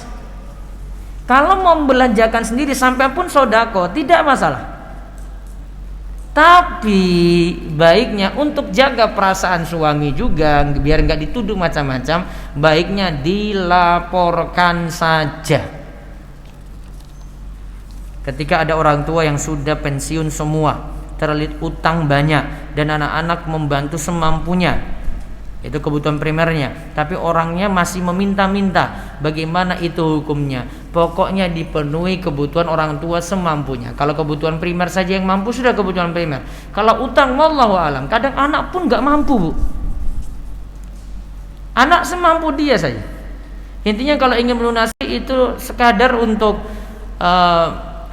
Kalau mau membelanjakan sendiri sampai pun sodako tidak masalah. Tapi baiknya untuk jaga perasaan suami juga, biar nggak dituduh macam-macam, baiknya dilaporkan saja. Ketika ada orang tua yang sudah pensiun semua, terlilit utang banyak, dan anak-anak membantu semampunya, itu kebutuhan primernya, tapi orangnya masih meminta-minta, bagaimana itu hukumnya? Pokoknya dipenuhi kebutuhan orang tua semampunya. Kalau kebutuhan primer saja yang mampu, sudah kebutuhan primer. Kalau utang, wallahu alam, kadang anak pun nggak mampu, Bu. Anak semampu dia saja. Intinya kalau ingin melunasi itu sekadar untuk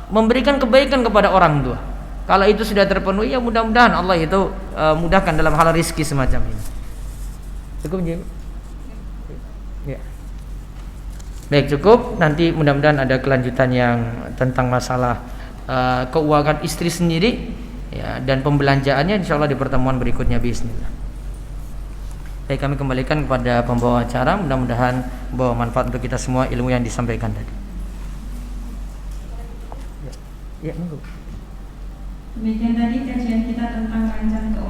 memberikan kebaikan kepada orang tua. Kalau itu sudah terpenuhi, ya mudah-mudahan Allah itu mudahkan dalam hal rizki semacam ini. Cukup, Jim? Ya. Baik, cukup. Nanti mudah-mudahan ada kelanjutan yang tentang masalah keuangan istri sendiri, ya, dan pembelanjaannya insyaallah di pertemuan berikutnya bismillah. Baik, kami kembalikan kepada pembawa acara, mudah-mudahan membawa manfaat untuk kita semua ilmu yang disampaikan tadi. Ya, monggo. Demikian tadi kajian kita tentang rancang keuangan.